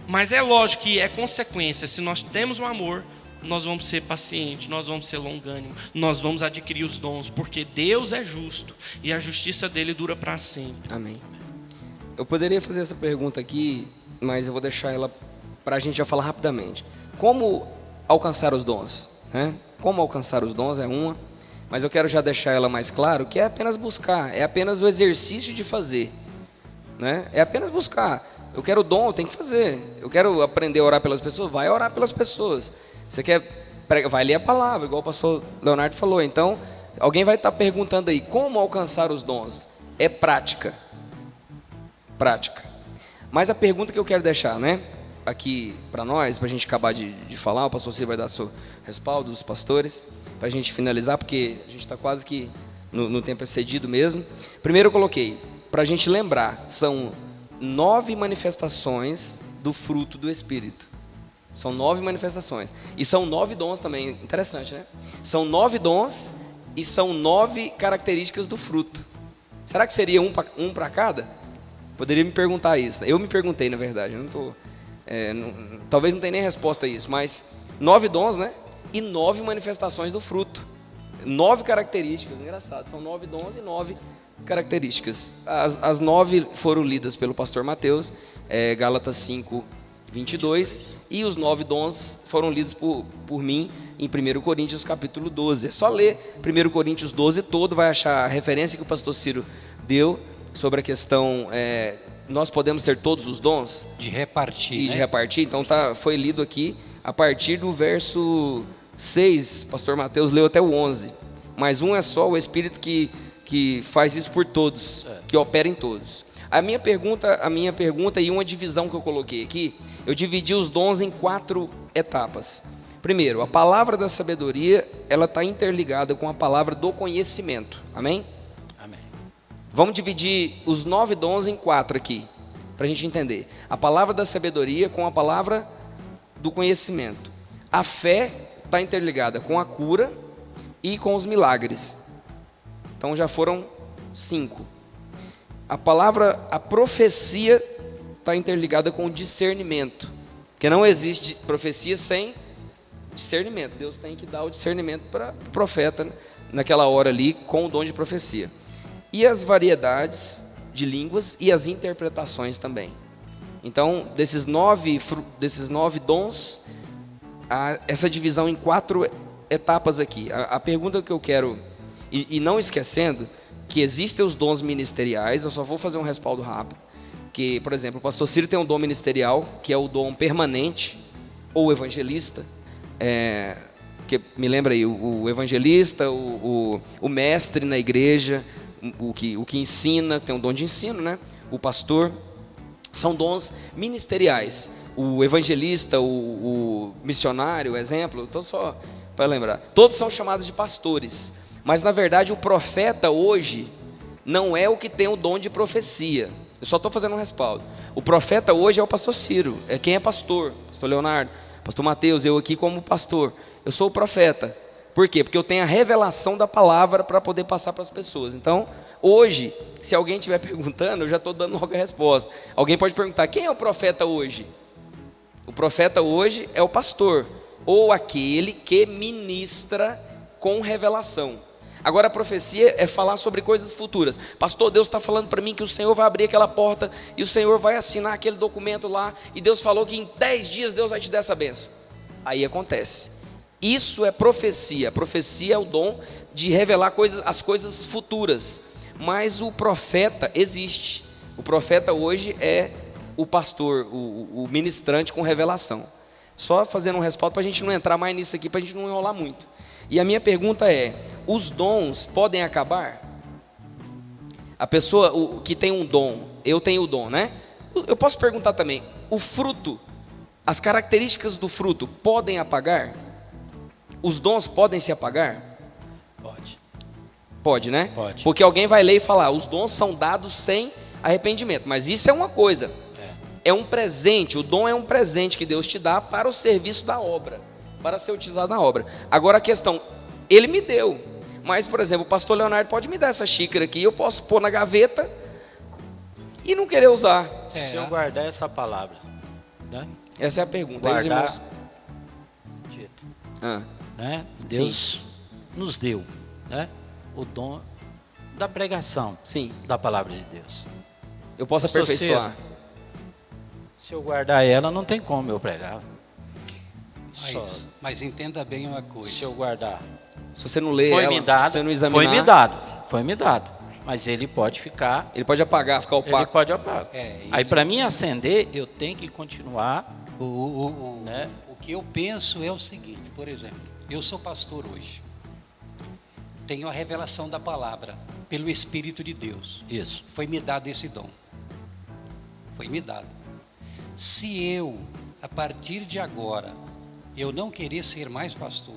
Mas é lógico que é consequência. Se nós temos um amor, nós vamos ser pacientes, nós vamos ser longânimos, nós vamos adquirir os dons, porque Deus é justo e a justiça dele dura para sempre. Amém. Eu poderia fazer essa pergunta aqui, mas eu vou deixar ela para a gente já falar rapidamente. Como alcançar os dons? Como alcançar os dons é uma, mas eu quero já deixar ela mais claro, que é apenas buscar, é apenas o exercício de fazer, é apenas buscar. Eu quero o dom, eu tenho que fazer. Eu quero aprender a orar pelas pessoas, vai orar pelas pessoas. Você quer pregar, vai ler a palavra, igual o pastor Leonardo falou. Então, alguém vai estar perguntando aí, como alcançar os dons? É prática. Prática. Mas a pergunta que eu quero deixar, aqui para nós, para a gente acabar de falar, o pastor Ciro vai dar seu respaldo, os pastores, para a gente finalizar, porque a gente está quase que no tempo excedido mesmo. Primeiro eu coloquei, para a gente lembrar, são 9 manifestações do fruto do Espírito. São 9 manifestações. E são 9 dons também, interessante, São 9 dons e são 9 características do fruto. Será que seria um para cada? Poderia me perguntar isso. Eu me perguntei, na verdade. Eu não tô, talvez não tenha nem resposta a isso, mas 9 dons, e 9 manifestações do fruto. 9 características, engraçado. São 9 dons e 9 características. As 9 foram lidas pelo pastor Mateus, Gálatas 5, 22, e os 9 dons foram lidos por mim em 1 Coríntios capítulo 12. É só ler 1 Coríntios 12 todo, vai achar a referência que o pastor Ciro deu sobre a questão, nós podemos ter todos os dons? De repartir, de repartir, então foi lido aqui a partir do verso 6, pastor Mateus leu até o 11, mas um é só, o Espírito que faz isso por todos, que opera em todos. A minha pergunta e uma divisão que eu coloquei aqui, eu dividi os dons em 4 etapas. Primeiro, a palavra da sabedoria, ela está interligada com a palavra do conhecimento, amém? Amém. Vamos dividir os 9 dons em 4 aqui, para a gente entender. A palavra da sabedoria com a palavra do conhecimento. A fé está interligada com a cura e com os milagres. Então já foram 5. A profecia está interligada com o discernimento, porque não existe profecia sem discernimento. Deus tem que dar o discernimento para o profeta naquela hora ali com o dom de profecia. E as variedades de línguas e as interpretações também. Então, desses 9 dons, essa divisão em 4 etapas aqui. A pergunta que eu quero, e não esquecendo que existem os dons ministeriais, eu só vou fazer um respaldo rápido, que, por exemplo, o pastor Ciro tem um dom ministerial, que é o dom permanente, ou evangelista, que me lembra aí, o evangelista, o mestre na igreja, o que ensina, tem um dom de ensino, o pastor, são dons ministeriais. O evangelista, o missionário, o exemplo, estou só para lembrar, todos são chamados de pastores, mas na verdade o profeta hoje não é o que tem o dom de profecia. Eu só estou fazendo um respaldo. O profeta hoje é o pastor Ciro, é quem é pastor, pastor Leonardo, pastor Mateus, eu aqui como pastor, eu sou o profeta. Por quê? Porque eu tenho a revelação da palavra para poder passar para as pessoas. Então, hoje, se alguém estiver perguntando, eu já estou dando logo a resposta. Alguém pode perguntar, quem é o profeta hoje? O profeta hoje é o pastor, ou aquele que ministra com revelação. Agora a profecia é falar sobre coisas futuras. Pastor, Deus está falando para mim que o Senhor vai abrir aquela porta e o Senhor vai assinar aquele documento lá, e Deus falou que em 10 dias Deus vai te dar essa bênção. Aí acontece. Isso é profecia. A profecia é o dom de revelar as coisas futuras. Mas o profeta existe. O profeta hoje é o pastor, o ministrante com revelação. Só fazendo um respaldo para a gente não entrar mais nisso aqui, para a gente não enrolar muito. E a minha pergunta é, os dons podem acabar? A pessoa que tem um dom, eu tenho o dom, Eu posso perguntar também, o fruto As características do fruto podem apagar? Os dons podem se apagar? Pode. Pode, né? Pode. Porque alguém vai ler e falar, os dons são dados sem arrependimento. Mas isso é uma coisa. É um presente, o dom é um presente que Deus te dá para o serviço da obra, para ser utilizado na obra. Agora a questão, ele me deu, mas por exemplo, o pastor Leonardo pode me dar essa xícara aqui, eu posso pôr na gaveta e não querer usar. Se eu guardar essa palavra, né? Essa é a pergunta. Aí os Guardar, irmãos... Tito, Ah, né? Deus nos deu, né? O dom da pregação sim, da palavra de Deus. eu posso Pastor aperfeiçoar. Se eu guardar ela, não tem como eu pregar. Só Mas entenda bem uma coisa. se eu guardar. Se você não lê Foi ela, me dado, se você não examinar, foi me dado. Mas ele pode ficar, ele pode apagar, ficar ele opaco. pode apagar. É, e- Aí para mim acender, eu tenho que continuar, né? O que eu penso é o seguinte, por exemplo, eu sou pastor hoje. Tenho a revelação da palavra pelo Espírito de Deus. Isso. Foi me dado esse dom. Foi me dado. Se eu, a partir de agora, eu não querer ser mais pastor,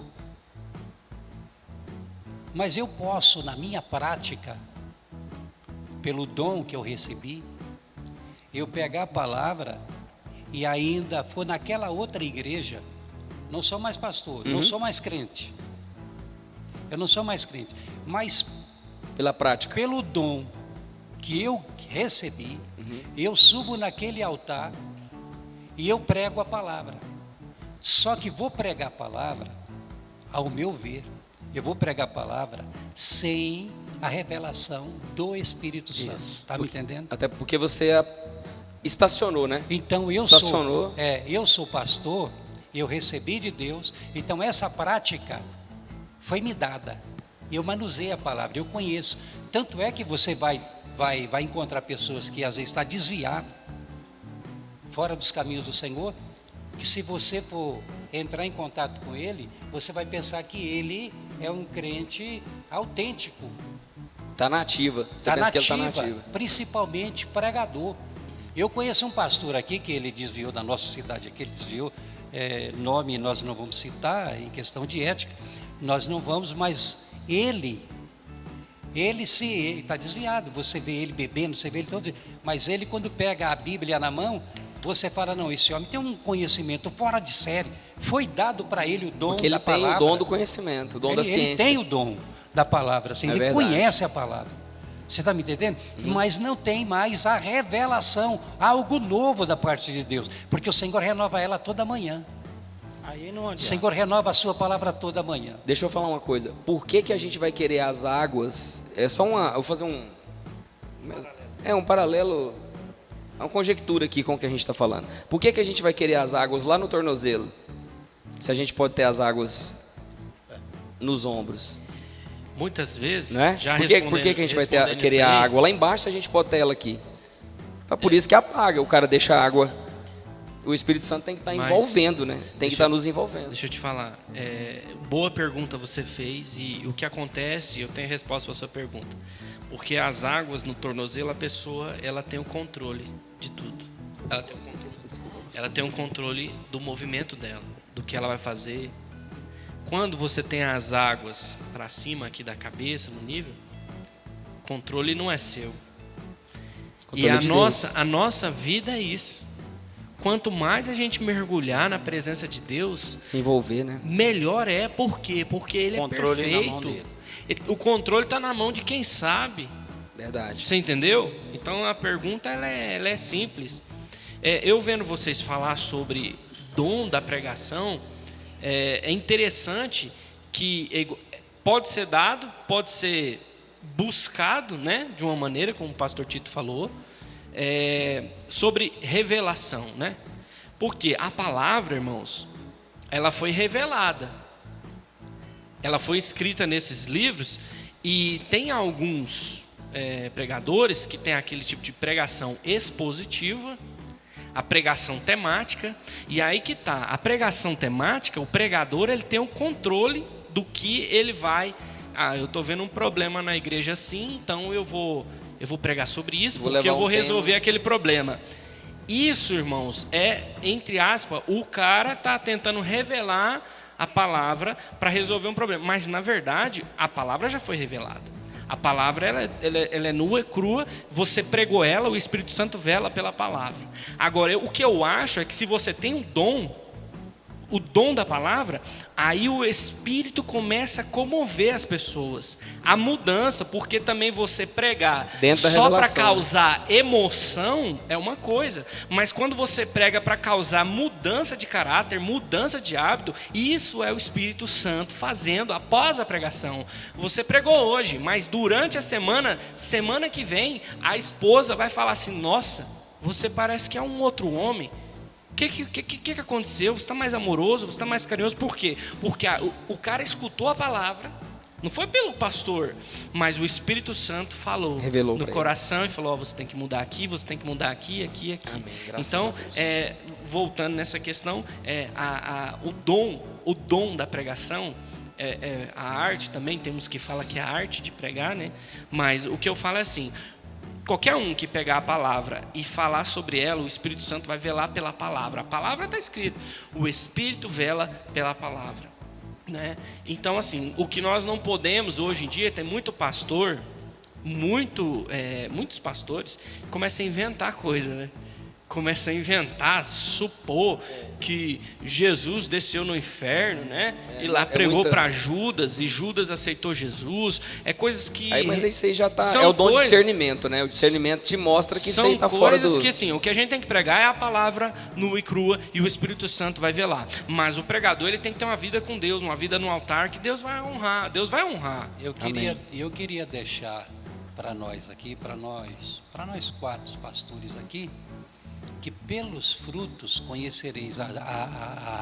mas eu posso, na minha prática, pelo dom que eu recebi, eu pegar a palavra e ainda for naquela outra igreja, não sou mais pastor, não sou mais crente. Eu não sou mais crente, mas Pela prática. pelo dom que eu recebi, eu subo naquele altar e eu prego a palavra. Só que vou pregar a palavra, ao meu ver, eu vou pregar a palavra sem a revelação do Espírito Santo. Está me entendendo? Até porque você estacionou, né? Então Estacionou. eu sou pastor, eu recebi de Deus, então essa prática foi me dada. Eu manuseio a palavra, eu conheço. Tanto é que você vai encontrar pessoas que às vezes está desviado, fora dos caminhos do Senhor, que se você for entrar em contato com ele, você vai pensar que ele é um crente autêntico. Está na ativa. Você pensa que ele está na ativa. Principalmente pregador. Eu conheço um pastor aqui que ele desviou da nossa cidade aqui, ele desviou, nome nós não vamos citar, em questão de ética, nós não vamos, mas ele está desviado, você vê ele bebendo, você vê ele todo, mas ele quando pega a Bíblia na mão, você fala, não, esse homem tem um conhecimento fora de série, foi dado para ele o dom Porque ele da tem palavra. o dom do conhecimento, o dom da Ele ciência. tem o dom da palavra, assim, É ele verdade. conhece a palavra. Você está me entendendo? Mas não tem mais a revelação, algo novo da parte de Deus, porque o Senhor renova ela toda manhã. Aí não O adianta. Senhor renova a sua palavra toda manhã. Deixa eu falar uma coisa. Por que que a gente vai querer as águas? É só uma... Eu vou fazer um... um paralelo... É uma conjectura aqui com o que a gente está falando. Por que que a gente vai querer as águas lá no tornozelo? Se a gente pode ter as águas nos ombros, Muitas vezes, né? já Por que que a gente vai respondendo querer isso a aí, água lá embaixo se a gente pode ter ela aqui? Então, por isso que apaga. O cara deixa a água... O Espírito Santo tem que estar Mas, envolvendo, né? Tem que estar nos envolvendo. Deixa eu te falar, boa pergunta você fez e o que acontece, eu tenho resposta para a sua pergunta. Porque as águas no tornozelo, a pessoa, ela tem o controle de tudo. Ela tem o controle. Ela tem um controle do movimento dela, do que ela vai fazer. Quando você tem as águas para cima aqui da cabeça, no nível, o controle não é seu. E Controle de Deus. a nossa vida é isso. Quanto mais a gente mergulhar na presença de Deus, Se envolver, né? melhor é. Por quê? Porque ele Controle é na mão perfeito. dele. O controle está na mão de quem sabe. Verdade. Você entendeu? Então a pergunta ela é simples. Eu vendo vocês falar sobre dom da pregação, é interessante que pode ser dado, pode ser buscado, né, de uma maneira, como o pastor Tito falou, sobre revelação, né? Porque a palavra, irmãos, ela foi revelada. Ela foi escrita nesses livros e tem alguns pregadores que tem aquele tipo de pregação expositiva, a pregação temática, e aí que tá. A pregação temática, o pregador ele tem o controle do que ele vai. Eu estou vendo um problema na igreja assim, então eu vou pregar sobre isso, porque eu vou resolver aquele problema. Isso, irmãos, é, entre aspas, o cara está tentando revelar a palavra para resolver um problema. Mas, na verdade, a palavra já foi revelada. A palavra ela é nua, crua, você pregou ela, o Espírito Santo vela pela palavra. Agora, o que eu acho é que se você tem o dom da palavra, aí o Espírito começa a comover as pessoas. A mudança, porque também você pregar só para causar emoção é uma coisa, mas quando você prega para causar mudança de caráter, mudança de hábito, isso é o Espírito Santo fazendo após a pregação. Você pregou hoje, mas durante a semana que vem, a esposa vai falar assim: nossa, você parece que é um outro homem. O que aconteceu? Você está mais amoroso, você está mais carinhoso. Por quê? Porque o cara escutou a palavra, não foi pelo pastor, mas o Espírito Santo falou, revelou no coração e falou: você tem que mudar aqui, você tem que mudar aqui, aqui, aqui. Amém. Então, voltando nessa questão, o dom da pregação, a arte também, temos que falar que é a arte de pregar, né? Mas o que eu falo é assim: qualquer um que pegar a palavra e falar sobre ela, o Espírito Santo vai velar pela palavra. A palavra está escrita, o Espírito vela pela palavra, né? Então, assim, o que nós não podemos hoje em dia, tem muito pastor, muitos pastores começam a inventar coisa, né? Começa a inventar, supor que Jesus desceu no inferno, né? E lá pregou para Judas, e Judas aceitou Jesus. É coisas que... mas isso aí já tá... É o dom de discernimento, né? O discernimento te mostra que isso aí está fora do... São coisas que, assim, o que a gente tem que pregar é a palavra nua e crua, e o Espírito Santo vai velar. Mas o pregador, ele tem que ter uma vida com Deus, uma vida no altar, que Deus vai honrar. Deus vai honrar. Eu queria deixar para nós aqui, para nós 4 pastores aqui, que pelos frutos conhecereis a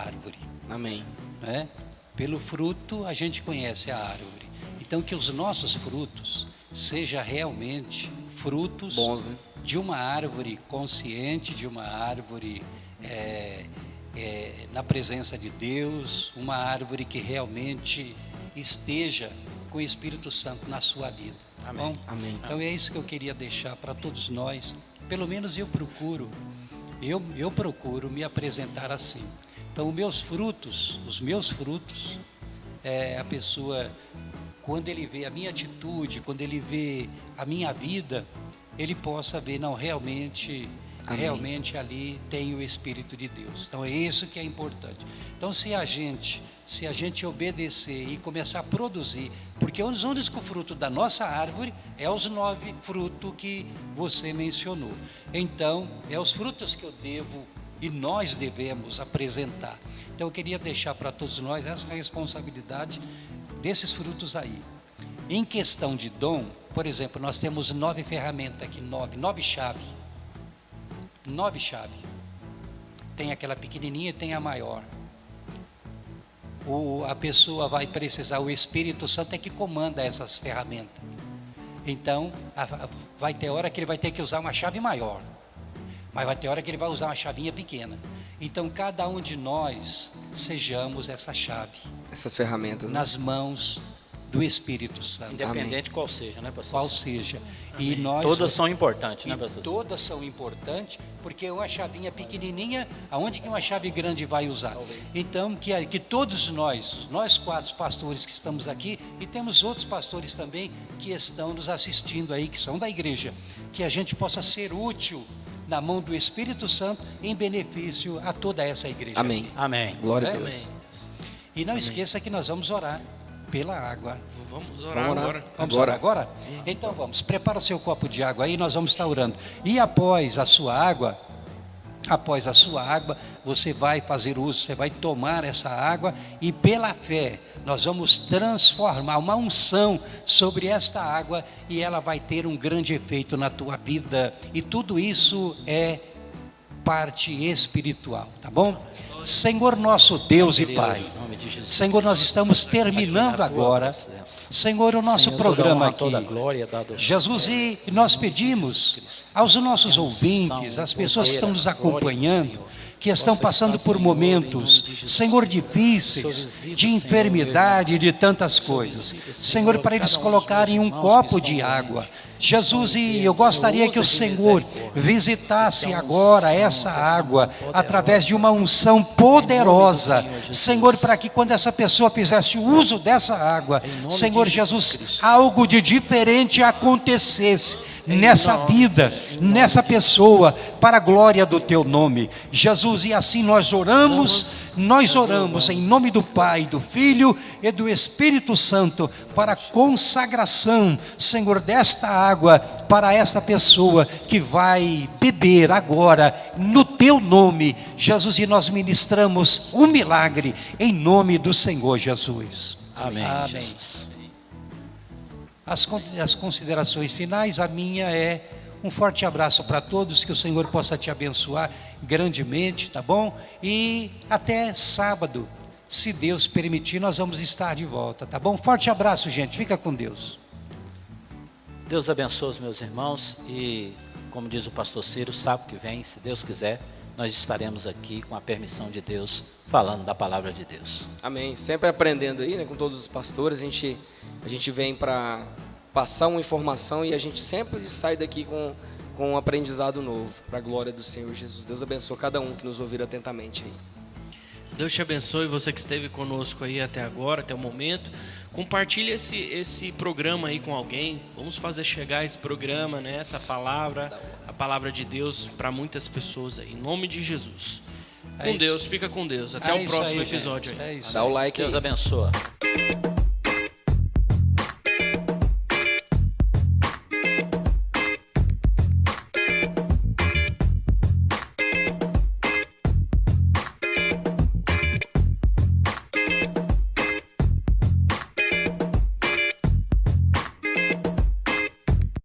árvore. Amém. Né? Pelo fruto a gente conhece a árvore. Então que os nossos frutos sejam realmente frutos bons, né? De uma árvore consciente, de uma árvore na presença de Deus, uma árvore que realmente esteja com o Espírito Santo na sua vida. Tá bom? Amém. Então é isso que eu queria deixar para todos nós. Pelo menos eu procuro me apresentar assim. Então os meus frutos, a pessoa, quando ele vê a minha atitude, quando ele vê a minha vida, ele possa ver, não, realmente ali tem o Espírito de Deus. Então é isso que é importante. Então se a gente obedecer e começar a produzir, porque os únicos frutos da nossa árvore é os 9 frutos que você mencionou. Então, é os frutos que eu devo e nós devemos apresentar. Então, eu queria deixar para todos nós essa responsabilidade desses frutos aí. Em questão de dom, por exemplo, nós temos 9 ferramentas aqui, 9 chaves. 9 chaves. Tem aquela pequenininha e tem a maior. A pessoa vai precisar, o Espírito Santo é que comanda essas ferramentas. Então, vai ter hora que ele vai ter que usar uma chave maior, mas vai ter hora que ele vai usar uma chavinha pequena. Então, cada um de nós sejamos essa chave, essas ferramentas, né? Nas mãos do Espírito Santo. Independente qual seja, né, pastor? Qual seja. E nós, todas são importantes, né, pastor? Todas são importantes, porque uma chavinha pequenininha, aonde que uma chave grande vai usar? Talvez. Então, que todos nós 4 pastores que estamos aqui, e temos outros pastores também que estão nos assistindo aí, que são da igreja, que a gente possa ser útil na mão do Espírito Santo em benefício a toda essa igreja. Amém. Aqui. Amém. Glória a Deus. E não esqueça que nós vamos orar pela água. Vamos orar agora. Vamos orar agora? Então vamos, prepara seu copo de água aí, nós vamos estar orando. E após a sua água, você vai fazer uso, você vai tomar essa água e pela fé nós vamos transformar uma unção sobre esta água e ela vai ter um grande efeito na tua vida. E tudo isso é parte espiritual, tá bom? Senhor nosso Deus e Pai, Senhor, nós estamos terminando agora, Senhor, o nosso programa aqui. Jesus, e nós pedimos aos nossos ouvintes, às pessoas que estão nos acompanhando, que estão passando por momentos, Senhor, difíceis, de enfermidade, de tantas coisas, Senhor, para eles colocarem um copo de água Jesus, e eu gostaria que o Senhor visitasse agora essa água através de uma unção poderosa, Senhor, para que quando essa pessoa fizesse uso dessa água, Senhor Jesus, algo de diferente acontecesse nessa vida, nessa pessoa, para a glória do teu nome, Jesus. E assim nós oramos em nome do Pai, do Filho e do Espírito Santo, para a consagração, Senhor, desta água para esta pessoa que vai beber agora no teu nome, Jesus. E nós ministramos um milagre em nome do Senhor Jesus. Amém. Amém. Jesus. As considerações finais, a minha é um forte abraço para todos, que o Senhor possa te abençoar grandemente, tá bom? E até sábado, se Deus permitir, nós vamos estar de volta, tá bom? Forte abraço, gente, fica com Deus. Deus abençoe os meus irmãos e, como diz o pastor Ciro, sábado que vem, se Deus quiser, nós estaremos aqui com a permissão de Deus, falando da palavra de Deus. Amém. Sempre aprendendo aí, né, com todos os pastores. A gente vem para passar uma informação e a gente sempre sai daqui com um aprendizado novo, para a glória do Senhor Jesus. Deus abençoe cada um que nos ouvir atentamente aí. Deus te abençoe, você que esteve conosco aí até agora, até o momento. Compartilhe esse programa aí com alguém. Vamos fazer chegar esse programa, né, essa palavra, a palavra de Deus, para muitas pessoas aí, em nome de Jesus. Com Deus, fica com Deus. Até o próximo episódio aí. É isso. Dá o like aí. Deus abençoe.